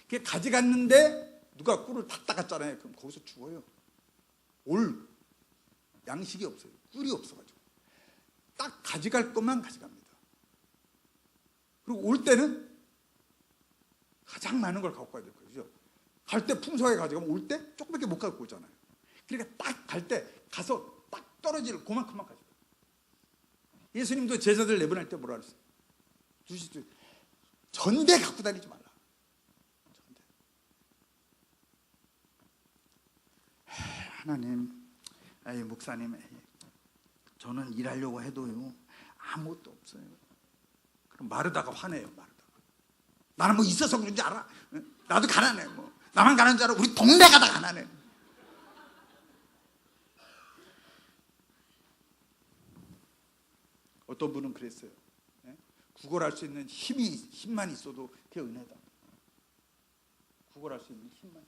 그게 가져갔는데 누가 꿀을 다 닦았잖아요. 그럼 거기서 죽어요. 올 양식이 없어요. 꿀이 없어가지고 딱 가져갈 것만 가져갑니다. 그리고 올 때는 가장 많은 걸 갖고 가야 될 거죠. 갈 때 풍성하게 가져가면 올 때 조금밖에 못 갖고 오잖아요. 그러니까 딱 갈 때 가서 딱 떨어질 그만큼만 가져가요. 예수님도 제자들 내보낼 때 뭐라 그랬어요? 전대 갖고 다니지 말라. 전대. 하나님, 목사님, 저는 일하려고 해도요 아무것도 없어요. 그럼 마르다가 화내요. 마르다가 나는 뭐 있어서 그런지 알아? 나도 가난해. 뭐 나만 가난한 줄 알아? 우리 동네가 다 가난해. 어떤 분은 그랬어요. 구걸할 수 있는 힘만 있어도 그게 은혜다. 구걸할 수 있는 힘만.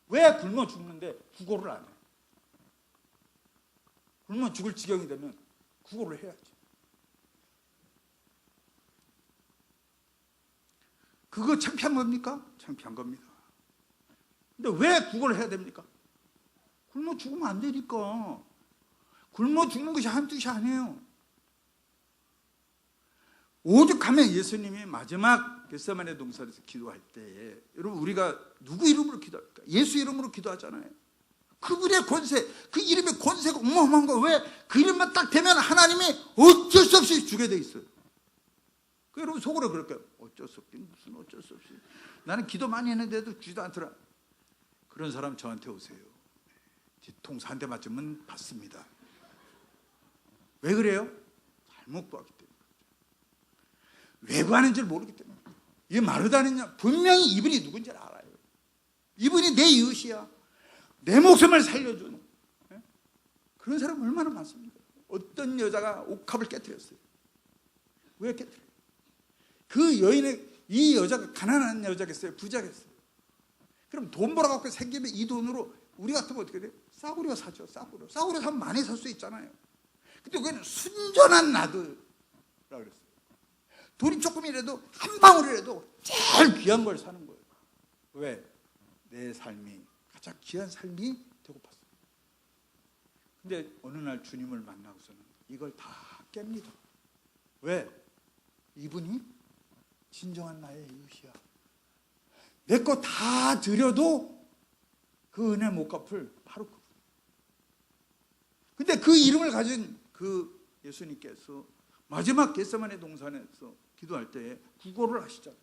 왜 굶어 죽는데 구걸을 안 해? 굶어 죽을 지경이 되면 구걸을 해야지. 그거 창피한 겁니까? 창피한 겁니다. 근데 왜 구걸을 해야 됩니까? 굶어 죽으면 안 되니까. 굶어 죽는 것이 한두 뜻이 아니에요. 오죽하면 예수님이 마지막 겟세마네 동산에서 기도할 때에 여러분 우리가 누구 이름으로 기도할까? 예수 이름으로 기도하잖아요. 그분의 권세, 그 이름의 권세가 어마어마한 거. 왜? 그 이름만 딱 되면 하나님이 어쩔 수 없이 주게 돼 있어요. 그 여러분 속으로 그럴까요? 어쩔 수 없긴 무슨 어쩔 수 없이. 나는 기도 많이 했는데도 주지도 않더라. 그런 사람 저한테 오세요. 뒤통수 한 대 맞으면 받습니다. 왜 그래요? 잘못 구하기 때문에. 왜 구하는 줄 모르기 때문에. 이게 마르다는요 분명히 이분이 누군지 알아요. 이분이 내 이웃이야. 내 목숨을 살려주는 그런 사람 얼마나 많습니까? 어떤 여자가 옥합을 깨뜨렸어요. 왜 깨뜨려요? 그 여인의 이 여자가 가난한 여자겠어요? 부자겠어요? 그럼 돈 벌어갖고 생기면 이 돈으로 우리 같으면 어떻게 돼요? 싸구려 사죠. 싸구려 사면 많이 살 수 있잖아요. 근데 그게는 순전한 나도라고 그랬어요. 돈이 조금이라도 한 방울이라도 제일 귀한 걸 사는 거예요. 왜? 내 삶이 가장 귀한 삶이 되고 봤어요. 근데 어느 날 주님을 만나고서는 이걸 다 깹니다. 왜? 이분이 진정한 나의 이웃이야. 내 거 다 드려도 그 은혜 못 갚을 바로 그분. 근데 그 이름을 가진 그 예수님께서 마지막 겟세마네 동산에서 기도할 때에 구걸을 하시잖아요.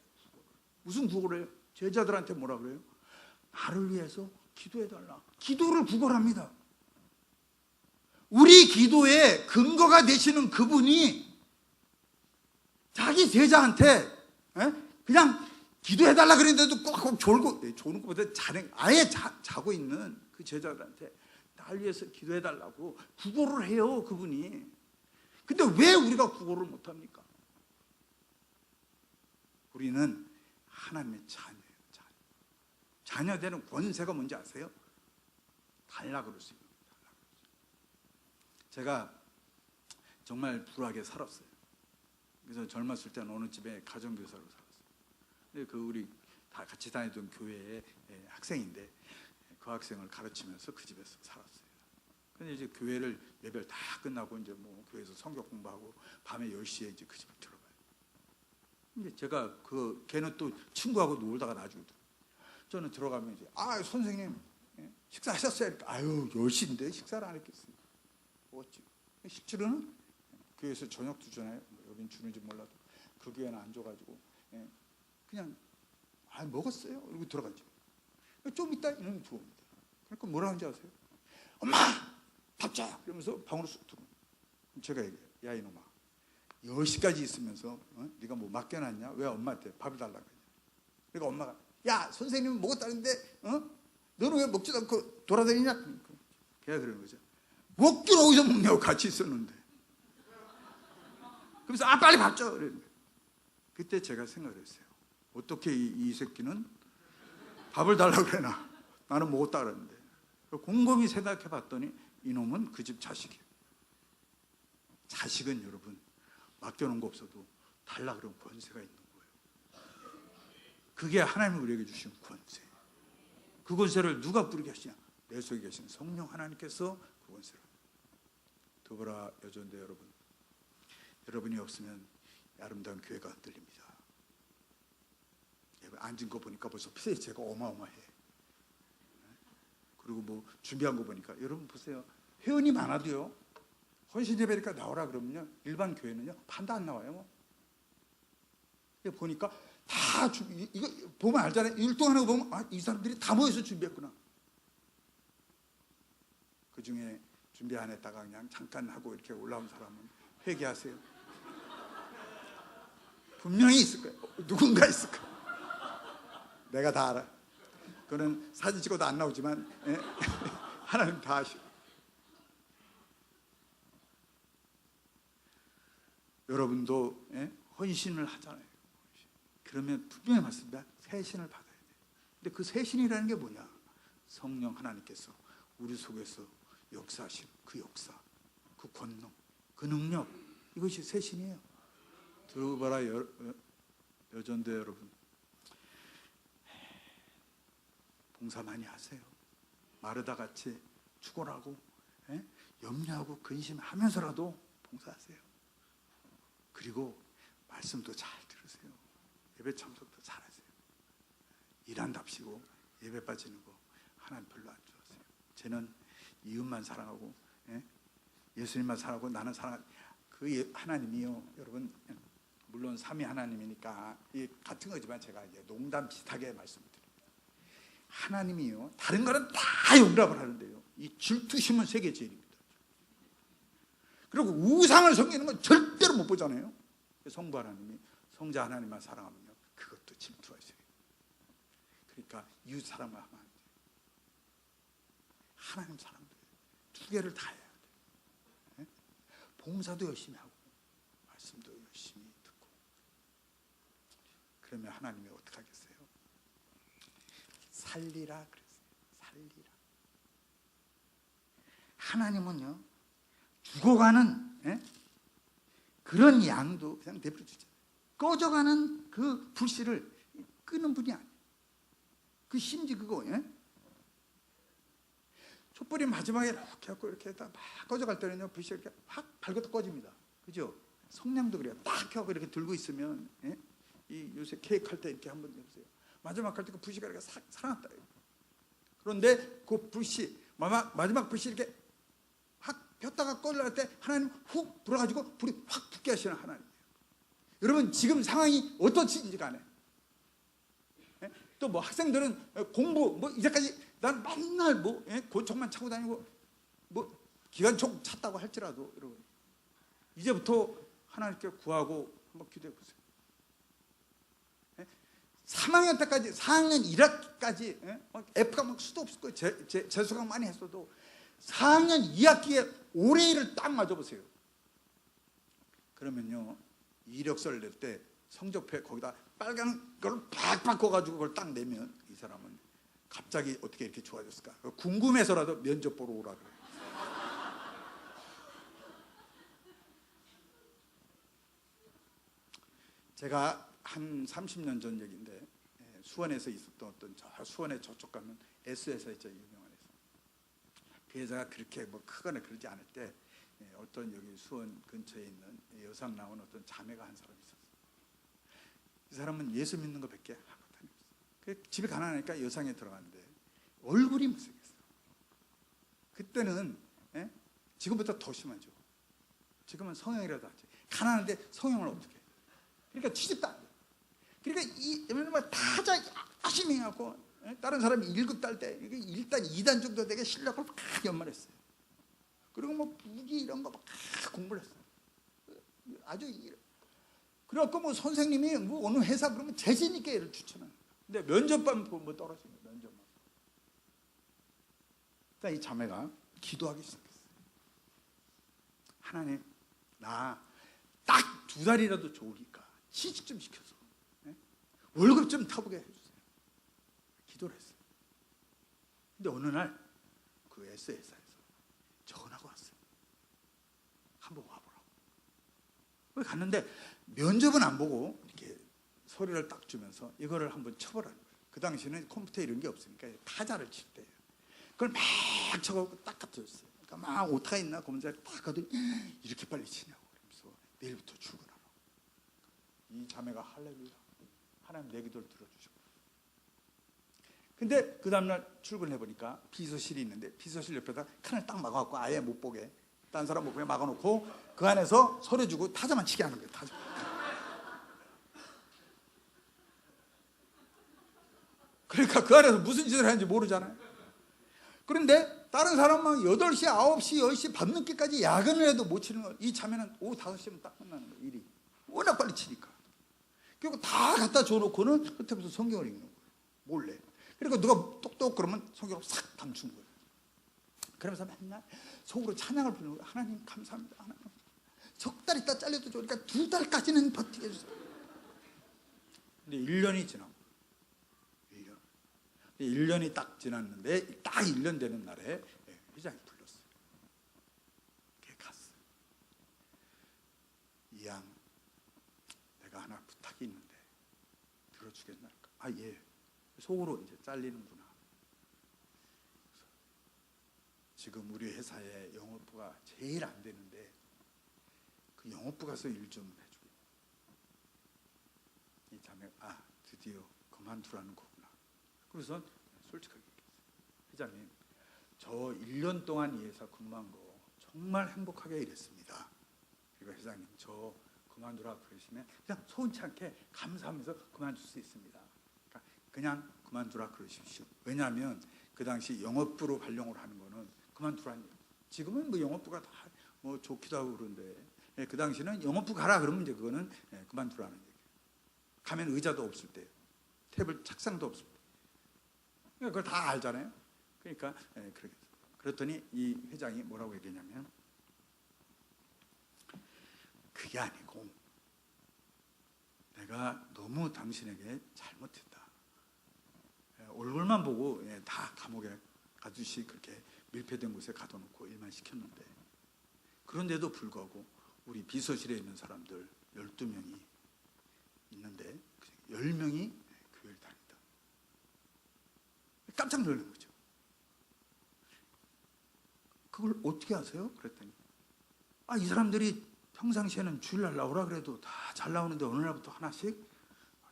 무슨 구걸을 해요? 제자들한테 뭐라 그래요? 나를 위해서 기도해달라. 기도를 구걸합니다. 우리 기도의 근거가 되시는 그분이 자기 제자한테 그냥 기도해달라 그랬는데도 꼭 졸고, 조는 것보다 아예 자고 있는 그 제자들한테 날 위해서 기도해달라고 구걸을 해요. 그분이. 근데 왜 우리가 구걸을 못합니까? 우리는 하나님의 자녀예요. 자녀 되는 권세가 뭔지 아세요? 달라 그럴 수 있는 거예요. 제가 정말 불우하게 살았어요. 그래서 젊었을 때는 어느 집에 가정교사로 살았어요. 근데 그 우리 다 같이 다니던 교회의 학생인데 그 학생을 가르치면서 그 집에서 살았어요. 근데 이제 교회를 예배를 다 끝나고 이제 뭐 교회에서 성경 공부하고 밤에 10시에 이제 그 집을 들어가요. 근데 제가 걔는 또 친구하고 놀다가 나중에 저는 들어가면 이제 선생님 식사하셨어요? 그러니까 10시인데 식사를 안 했겠어요. 뭐지? 실제로는 교회에서 저녁 주잖아요. 여긴 주는지 몰라도 그 교회는 안 줘가지고 그냥 먹었어요. 그리고 들어가죠. 좀 있다 이놈이 들어옵니다. 그러니까 뭐라 하는지 아세요? 엄마 밥 줘! 그러면서 방으로 쑥 들어옵니다. 제가 얘기해요. 야 이놈아 10시까지 있으면서 네가 뭐 맡겨놨냐? 왜 엄마한테 밥을 달라고 하냐? 그러니까 엄마가 야 선생님은 먹었다는데 너는 왜 먹지도 않고 돌아다니냐? 그러니까 걔가 그러는 거죠. 먹기는 어디서 먹냐고 같이 있었는데. 그래서 빨리 밥 줘! 그때 제가 생각을 했어요. 어떻게 이 새끼는 밥을 달라고 그러나 나는 먹었다 그러는데. 곰곰이 생각해 봤더니 이놈은 그 집 자식이에요. 자식은 여러분 맡겨놓은 거 없어도 달라 그러면 권세가 있는 거예요. 그게 하나님이 우리에게 주신 권세. 그 권세를 누가 부르게 하시냐? 내 속에 계신 성령 하나님께서 그 권세를. 더불어 여전대 여러분, 여러분이 없으면 아름다운 교회가 흔들립니다. 앉은 거 보니까 벌써 피세체가 어마어마해. 그리고 뭐 준비한 거 보니까 여러분 보세요. 회원이 많아도요. 헌신 예배니까 나오라 그러면요. 일반 교회는요. 반도 안 나와요. 보니까 다 이거 보면 알잖아요. 율동하는 거 보면 이 사람들이 다 모여서 준비했구나. 그 중에 준비 안 했다가 그냥 잠깐 하고 이렇게 올라온 사람은 회개하세요. 분명히 있을 거예요. 누군가 있을 거예요. 내가 다 알아. 그거는 사진 찍어도 안 나오지만 하나님 다 아시고. 여러분도 헌신을 하잖아요. 그러면 분명히 맞습니다. 새신을 받아야 돼요. 근데 그 새신이라는 게 뭐냐? 성령 하나님께서 우리 속에서 역사하신 그 역사, 그 권능, 그 능력, 이것이 새신이에요. 들어봐라 여전대 여러분, 봉사 많이 하세요. 마르다 같이 축원하고 염려하고 근심하면서라도 봉사하세요. 그리고 말씀도 잘 들으세요. 예배 참석도 잘하세요. 일한답시고 예배 빠지는 거 하나님 별로 안 좋아하세요. 쟤는 이웃만 사랑하고 예수님만 사랑하고 나는 사랑. 그 하나님이요, 여러분 물론 삼위 하나님이니까 같은 거지만 제가 이제 농담 비슷하게 말씀드립니다. 하나님이요, 다른 거는 다 용납을 하는데요, 이 질투심은 세계 제일입니다. 그리고 우상을 섬기는 건 절대로 못 보잖아요. 성부 하나님이 성자 하나님만 사랑하면요, 그것도 질투하세요. 그러니까 이웃 사랑만 하면 안 돼요. 하나님 사랑도 해요. 두 개를 다 해야 돼요. 봉사도 열심히 하고 말씀도 열심히 듣고. 그러면 하나님이 어떻게 하겠어요? 살리라 그랬어요. 살리라. 하나님은요, 죽어가는 그런 양도 그냥 내버려 주잖아요. 꺼져가는 그 불씨를 끄는 분이 아니에요. 그 심지 그거 촛불이 마지막에 이렇게 하고 이렇게 막 꺼져갈 때는요, 불씨 이렇게 확 밝아도 꺼집니다. 그죠? 성냥도 그래요. 딱 하고 이렇게 들고 있으면 이 요새 케이크 할 때 이렇게 한번 해보세요. 마지막 할 때 그 불씨가 이렇게 싹 살아났다. 그런데 그 불씨 마지막 불씨 이렇게 확 폈다가 꺼려할 때 하나님 훅 불어가지고 불이 확 붙게 하시는 하나님이에요. 여러분 지금 상황이 어떻든지 간에 또 뭐 학생들은 공부 뭐 이제까지 난 맨날 뭐 고총만 차고 다니고 뭐 기관총 찼다고 할지라도 여러분 이제부터 하나님께 구하고 한번 기도해 보세요. 3학년 때까지 4학년 1학기까지 F가 막 수도 없을 거예요. 재수강 많이 했어도 4학년 2학기에 올해일을 딱 맞아보세요. 그러면요, 이력서를 낼 때 성적표에 거기다 빨간 걸 팍 바꿔가지고 그걸 딱 내면 이 사람은 갑자기 어떻게 이렇게 좋아졌을까? 궁금해서라도 면접 보러 오라 그래요. 제가 한 30년 전 얘기인데 수원에서 있었던 어떤 수원의 저쪽 가면 S회사 있죠, 유명한 회사. 그 회사가 그렇게 뭐 크거나 그러지 않을 때 어떤 여기 수원 근처에 있는 여상 나온 어떤 자매가 한 사람이 있었어요. 이 사람은 예수 믿는 거 밖에 아무것도 없어요. 집에 가난하니까 여상에 들어갔는데 얼굴이 못생겼어요. 그때는 지금보다 더 심하죠. 지금은 성형이라도 하지. 가난한데 성형을 어떻게 해? 그러니까 취직도 안 돼. 그러니까 이 타자 열심히 해갖고 다른 사람이 1급 딸 때 일단 2단 정도 되게 실력을 막 연말했어요. 그리고 뭐 무기 이런 거 막 공부를 했어요. 아주 그래갖고 뭐 선생님이 뭐 어느 회사 그러면 재진 있게 얘를 추천해요. 근데 면접만 뭐 떨어지는 거예요. 면접만. 이 자매가 기도하기 시작했어요. 하나님, 나 딱 2달이라도 좋으니까 취직 좀 시켜서 월급 좀 타보게 해주세요. 기도를 했어요. 근데 어느 날 그 S회사에서 전화가 왔어요. 한번 와보라고. 갔는데 면접은 안 보고 이렇게 서류를 딱 주면서 이거를 한번 쳐보라는 거예요. 그 당시에는 컴퓨터 이런 게 없으니까 타자를 칠 때예요. 그걸 막 쳐갖고 딱 갖다 줬어요. 그러니까 막 오타가 있나 검사를 딱 가더니 이렇게 빨리 치냐고 그러면서 내일부터 출근하라고. 이 자매가 할렐루야, 하나님 내 기도를 들어주시고. 근데 그 다음날 출근해보니까 비서실이 있는데 비서실 옆에다 칸을 딱 막아갖고 아예 못 보게, 딴 사람 못 보게 막아놓고 그 안에서 서류 주고 타자만 치게 하는 거예요. 타자. 그러니까 그 안에서 무슨 짓을 하는지 모르잖아요. 그런데 다른 사람은 8시, 9시, 10시 밤늦게까지 야근을 해도 못 치는 거예요. 이 자매는 오후 5시면 딱 끝나는 거예요. 일이 워낙 빨리 치니까. 그리고 다 갖다 줘놓고는 끝에부터 성경을 읽는 거예요. 몰래. 그리고 누가 똑똑 그러면 성경을 싹 감춘 거예요. 그러면서 맨날 속으로 찬양을 부르는 거예요. 하나님 감사합니다. 하나님. 석 달 있다 잘려도 좋으니까 2달까지는 버티게 해주세요. 근데 1년이 지나고 1년이 딱 지났는데 딱 1년 되는 날에 회장이 불렀어요. 걔 갔어요. 이양, 내가 하나 부탁이 있는데 들어주겠나? 아, 예. 속으로 이제 잘리는구나. 지금 우리 회사에 영업부가 제일 안 되는데 그 영업부 가서 일 좀 해주고. 이 자매가 드디어 그만두라는 거구나. 그래서 솔직하게 얘기했어요. 회장님, 저 1년 동안 이 회사 근무한 거 정말 행복하게 일했습니다. 그리고 회장님, 저 그만두라 그러시면 그냥 소원치 않게 감사하면서 그만둘 수 있습니다. 그러니까 그냥 그만두라 그러십시오. 왜냐하면 그 당시 영업부로 발령을 하는 거는 그만두라는 거예요. 지금은 뭐 영업부가 다 뭐 좋기도 하고 그런데 그 당시는 영업부 가라 그러면 이제 그거는 그만두라는 얘기예요. 가면 의자도 없을 때, 테이블 책상도 없을 때. 그걸 다 알잖아요. 그러니까 그랬더니 이 회장이 뭐라고 얘기했냐면, 그게 아니고 내가 너무 당신에게 잘못했다. 얼굴만 보고 다 감옥에 가두시 그렇게 밀폐된 곳에 가둬놓고 일만 시켰는데, 그런데도 불구하고 우리 비서실에 있는 사람들 12명이 있는데 10명이 교회를 다닌다. 깜짝 놀란 거죠. 그걸 어떻게 아세요? 그랬더니 이 사람들이 평상시에는 주일날 나오라 그래도 다 잘 나오는데 어느 날부터 하나씩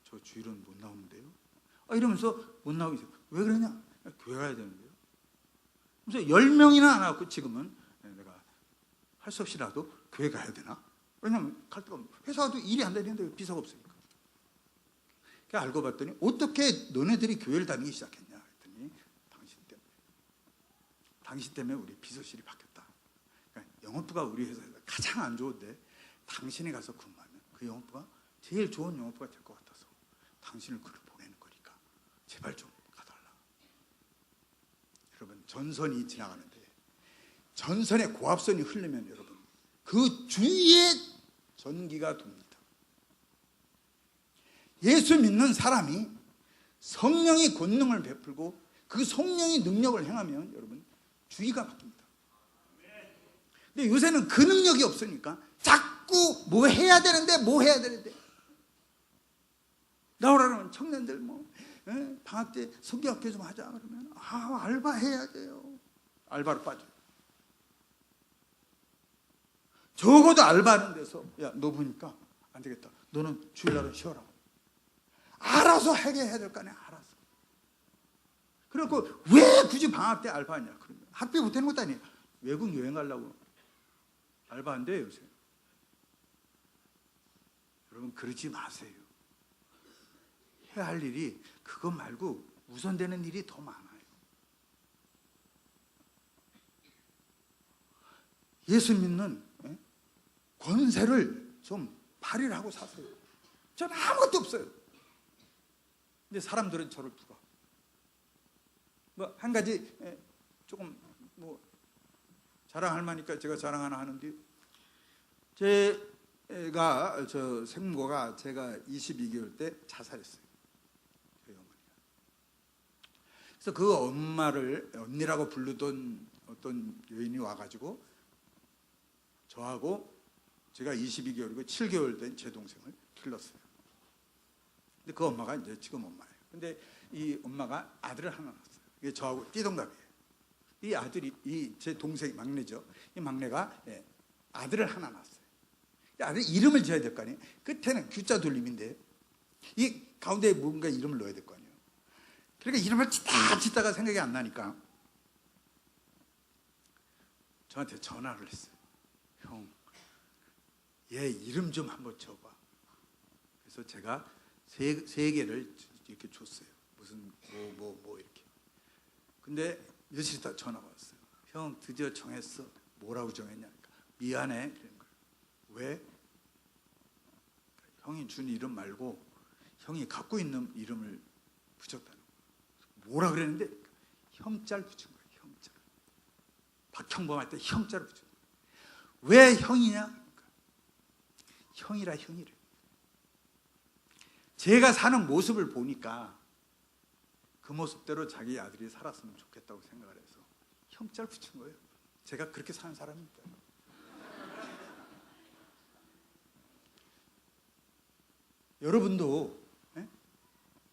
저 주일은 못 나오는데요. 이러면서 못 나오고 있어요. 왜 그러냐? 교회 가야 되는데요. 그래서 10명이나 안 왔고 지금은 내가 할 수 없이라도 교회 가야 되나? 왜냐면 갈 데가 없는, 회사도 일이 안 되는데 비서가 없으니까. 알고 봤더니 어떻게 너네들이 교회를 다니기 시작했냐 했더니 당신 때문에 우리 비서실이 바뀌었다. 그러니까 영업부가 우리 회사에서 가장 안 좋은데 당신이 가서 근무하면 그 영업부가 제일 좋은 영업부가 될 것 같아서 당신을 그를 보내는 거니까 제발 좀 가달라. 여러분, 전선이 지나가는데 전선에 고압선이 흐르면 여러분 그 주위에 전기가 돕니다. 예수 믿는 사람이 성령이 권능을 베풀고 그 성령의 능력을 행하면 여러분 주의가 바뀝니다. 근데 요새는 그 능력이 없으니까 자꾸 뭐 해야 되는데 나오라는 청년들 방학 때 성경학교 좀 하자 그러면 알바 해야 돼요. 알바로 빠져요. 적어도 알바하는 데서 야, 너 보니까 안 되겠다. 너는 주일날은 쉬어라. 알아서 하게 해야 될 거 아니야. 알아서. 그래갖고 왜 굳이 방학 때 알바하냐. 그러면 학비 못 되는 것도 아니에요. 외국 여행 가려고 알바 안 돼요 요새. 여러분 그러지 마세요. 해야 할 일이 그것 말고 우선되는 일이 더 많아요. 예수 믿는 권세를 좀 발휘를 하고 사세요. 저는 아무것도 없어요. 근데 사람들은 저를 부러워. 뭐 한 가지 조금 뭐 자랑할 만하니까 제가 자랑 하나 하는데, 제가 저 생모가 제가 22개월 때 자살했어요. 저희 어머니가. 그래서 그 엄마를 언니라고 부르던 어떤 여인이 와가지고 저하고 제가 22개월이고 7개월 된 제 동생을 길렀어요. 근데 그 엄마가 이제 지금 엄마예요. 근데 이 엄마가 아들을 하나 낳았어요. 이게 저하고 띠동갑이에요. 이 아들이, 이 제 동생이 막내죠. 이 막내가 아들을 하나 낳았어요. 아들 이름을 지어야 될 거 아니에요. 끝에는 Q자 돌림인데 이 가운데에 뭔가 이름을 넣어야 될 거 아니에요. 그러니까 이름을 짓다가 생각이 안 나니까 저한테 전화를 했어요. 형, 얘 이름 좀 한번 줘봐. 그래서 제가 세 개를 이렇게 줬어요. 무슨 뭐 이렇게. 근데 며칠 있다 전화가 왔어요. 형 드디어 정했어. 뭐라고 정했냐니까. 미안해. 그런 거예요. 왜? 형이 준 이름 말고 형이 갖고 있는 이름을 붙였다는 거예요. 뭐라 그랬는데 형자를 붙인 거예요. 형자. 박형범 할 때 형자를 붙인 거예요. 왜 형이냐? 그러니까 형이라 형이래. 제가 사는 모습을 보니까 그 모습대로 자기 아들이 살았으면 좋겠다고 생각을 해서 형자를 붙인 거예요. 제가 그렇게 사는 사람입니다. 여러분도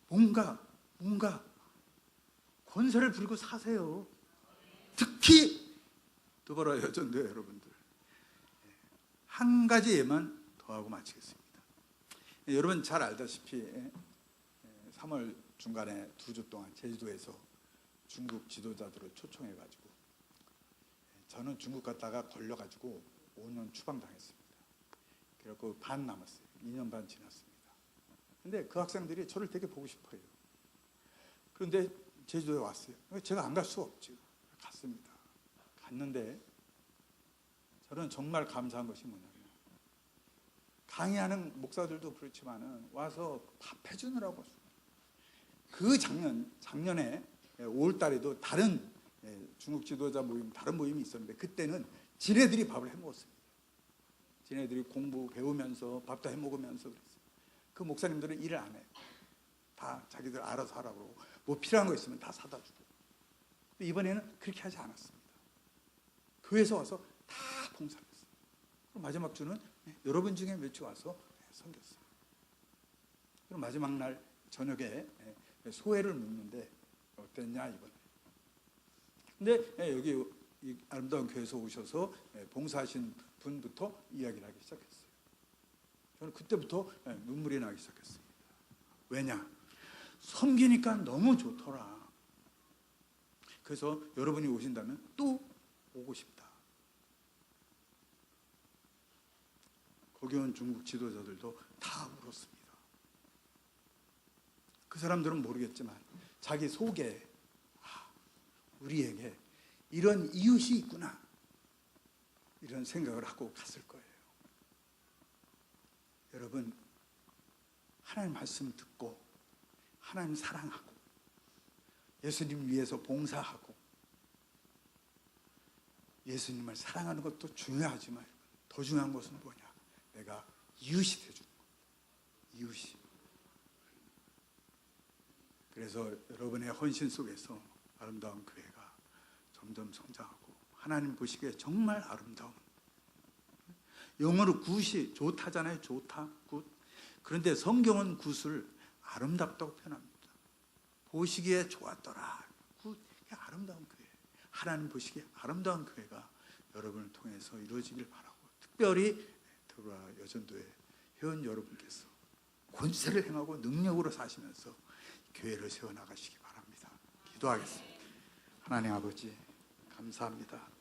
뭔가 권세를 부리고 사세요. 특히 두바라 여전도 여러분들 한 가지 예만 더하고 마치겠습니다. 여러분 잘 알다시피 3월 중간에 2주 동안 제주도에서 중국 지도자들을 초청해가지고 저는 중국 갔다가 걸려가지고 5년 추방당했습니다. 그래서 반 남았어요. 2년 반 지났습니다. 근데 그 학생들이 저를 되게 보고 싶어요. 그런데 제주도에 왔어요. 제가 안 갈 수가 없죠. 갔습니다. 갔는데 저는 정말 감사한 것이 뭐냐면 강의하는 목사들도 그렇지만은 와서 밥 해주느라고 그 작년에 5월 달에도 다른 중국 지도자 모임, 다른 모임이 있었는데 그때는 지네들이 밥을 해 먹었습니다. 지네들이 공부 배우면서 밥도 해 먹으면서 그랬어요. 그 목사님들은 일을 안 해요. 다 자기들 알아서 하라고 뭐 필요한 거 있으면 다 사다 주고. 근데 이번에는 그렇게 하지 않았습니다. 교회에서 와서 다 봉사를 했어요. 그럼 마지막 주는 여러분 중에 몇 주 와서 섬겼어요. 그럼 마지막 날 저녁에 소회를 묻는데 어땠냐 이번에. 근데 여기 이 아름다운 교회에서 오셔서 봉사하신 분부터 이야기를 하기 시작했어요. 저는 그때부터 눈물이 나기 시작했습니다. 왜냐? 섬기니까 너무 좋더라. 그래서 여러분이 오신다면 또 오고 싶다. 거기 온 중국 지도자들도 다 울었습니다. 그 사람들은 모르겠지만 자기 속에 우리에게 이런 이웃이 있구나 이런 생각을 하고 갔을 거예요. 여러분 하나님 말씀 듣고 하나님 사랑하고 예수님 위해서 봉사하고 예수님을 사랑하는 것도 중요하지만 더 중요한 것은 뭐냐? 내가 이웃이 되주는 거예요. 이웃이. 그래서 여러분의 헌신 속에서 아름다운 교회가 점점 성장하고 하나님 보시기에 정말 아름다운, 영어로 굿이 좋다잖아요. 좋다, 굿. 그런데 성경은 굿을 아름답다고 표현합니다. 보시기에 좋았더라. 굿. 아름다운 교회. 하나님 보시기에 아름다운 교회가 여러분을 통해서 이루어지길 바라고, 특별히 드보라 여전도의 회원 여러분께서 권세를 행하고 능력으로 사시면서 교회를 세워나가시기 바랍니다. 기도하겠습니다. 하나님 아버지 감사합니다.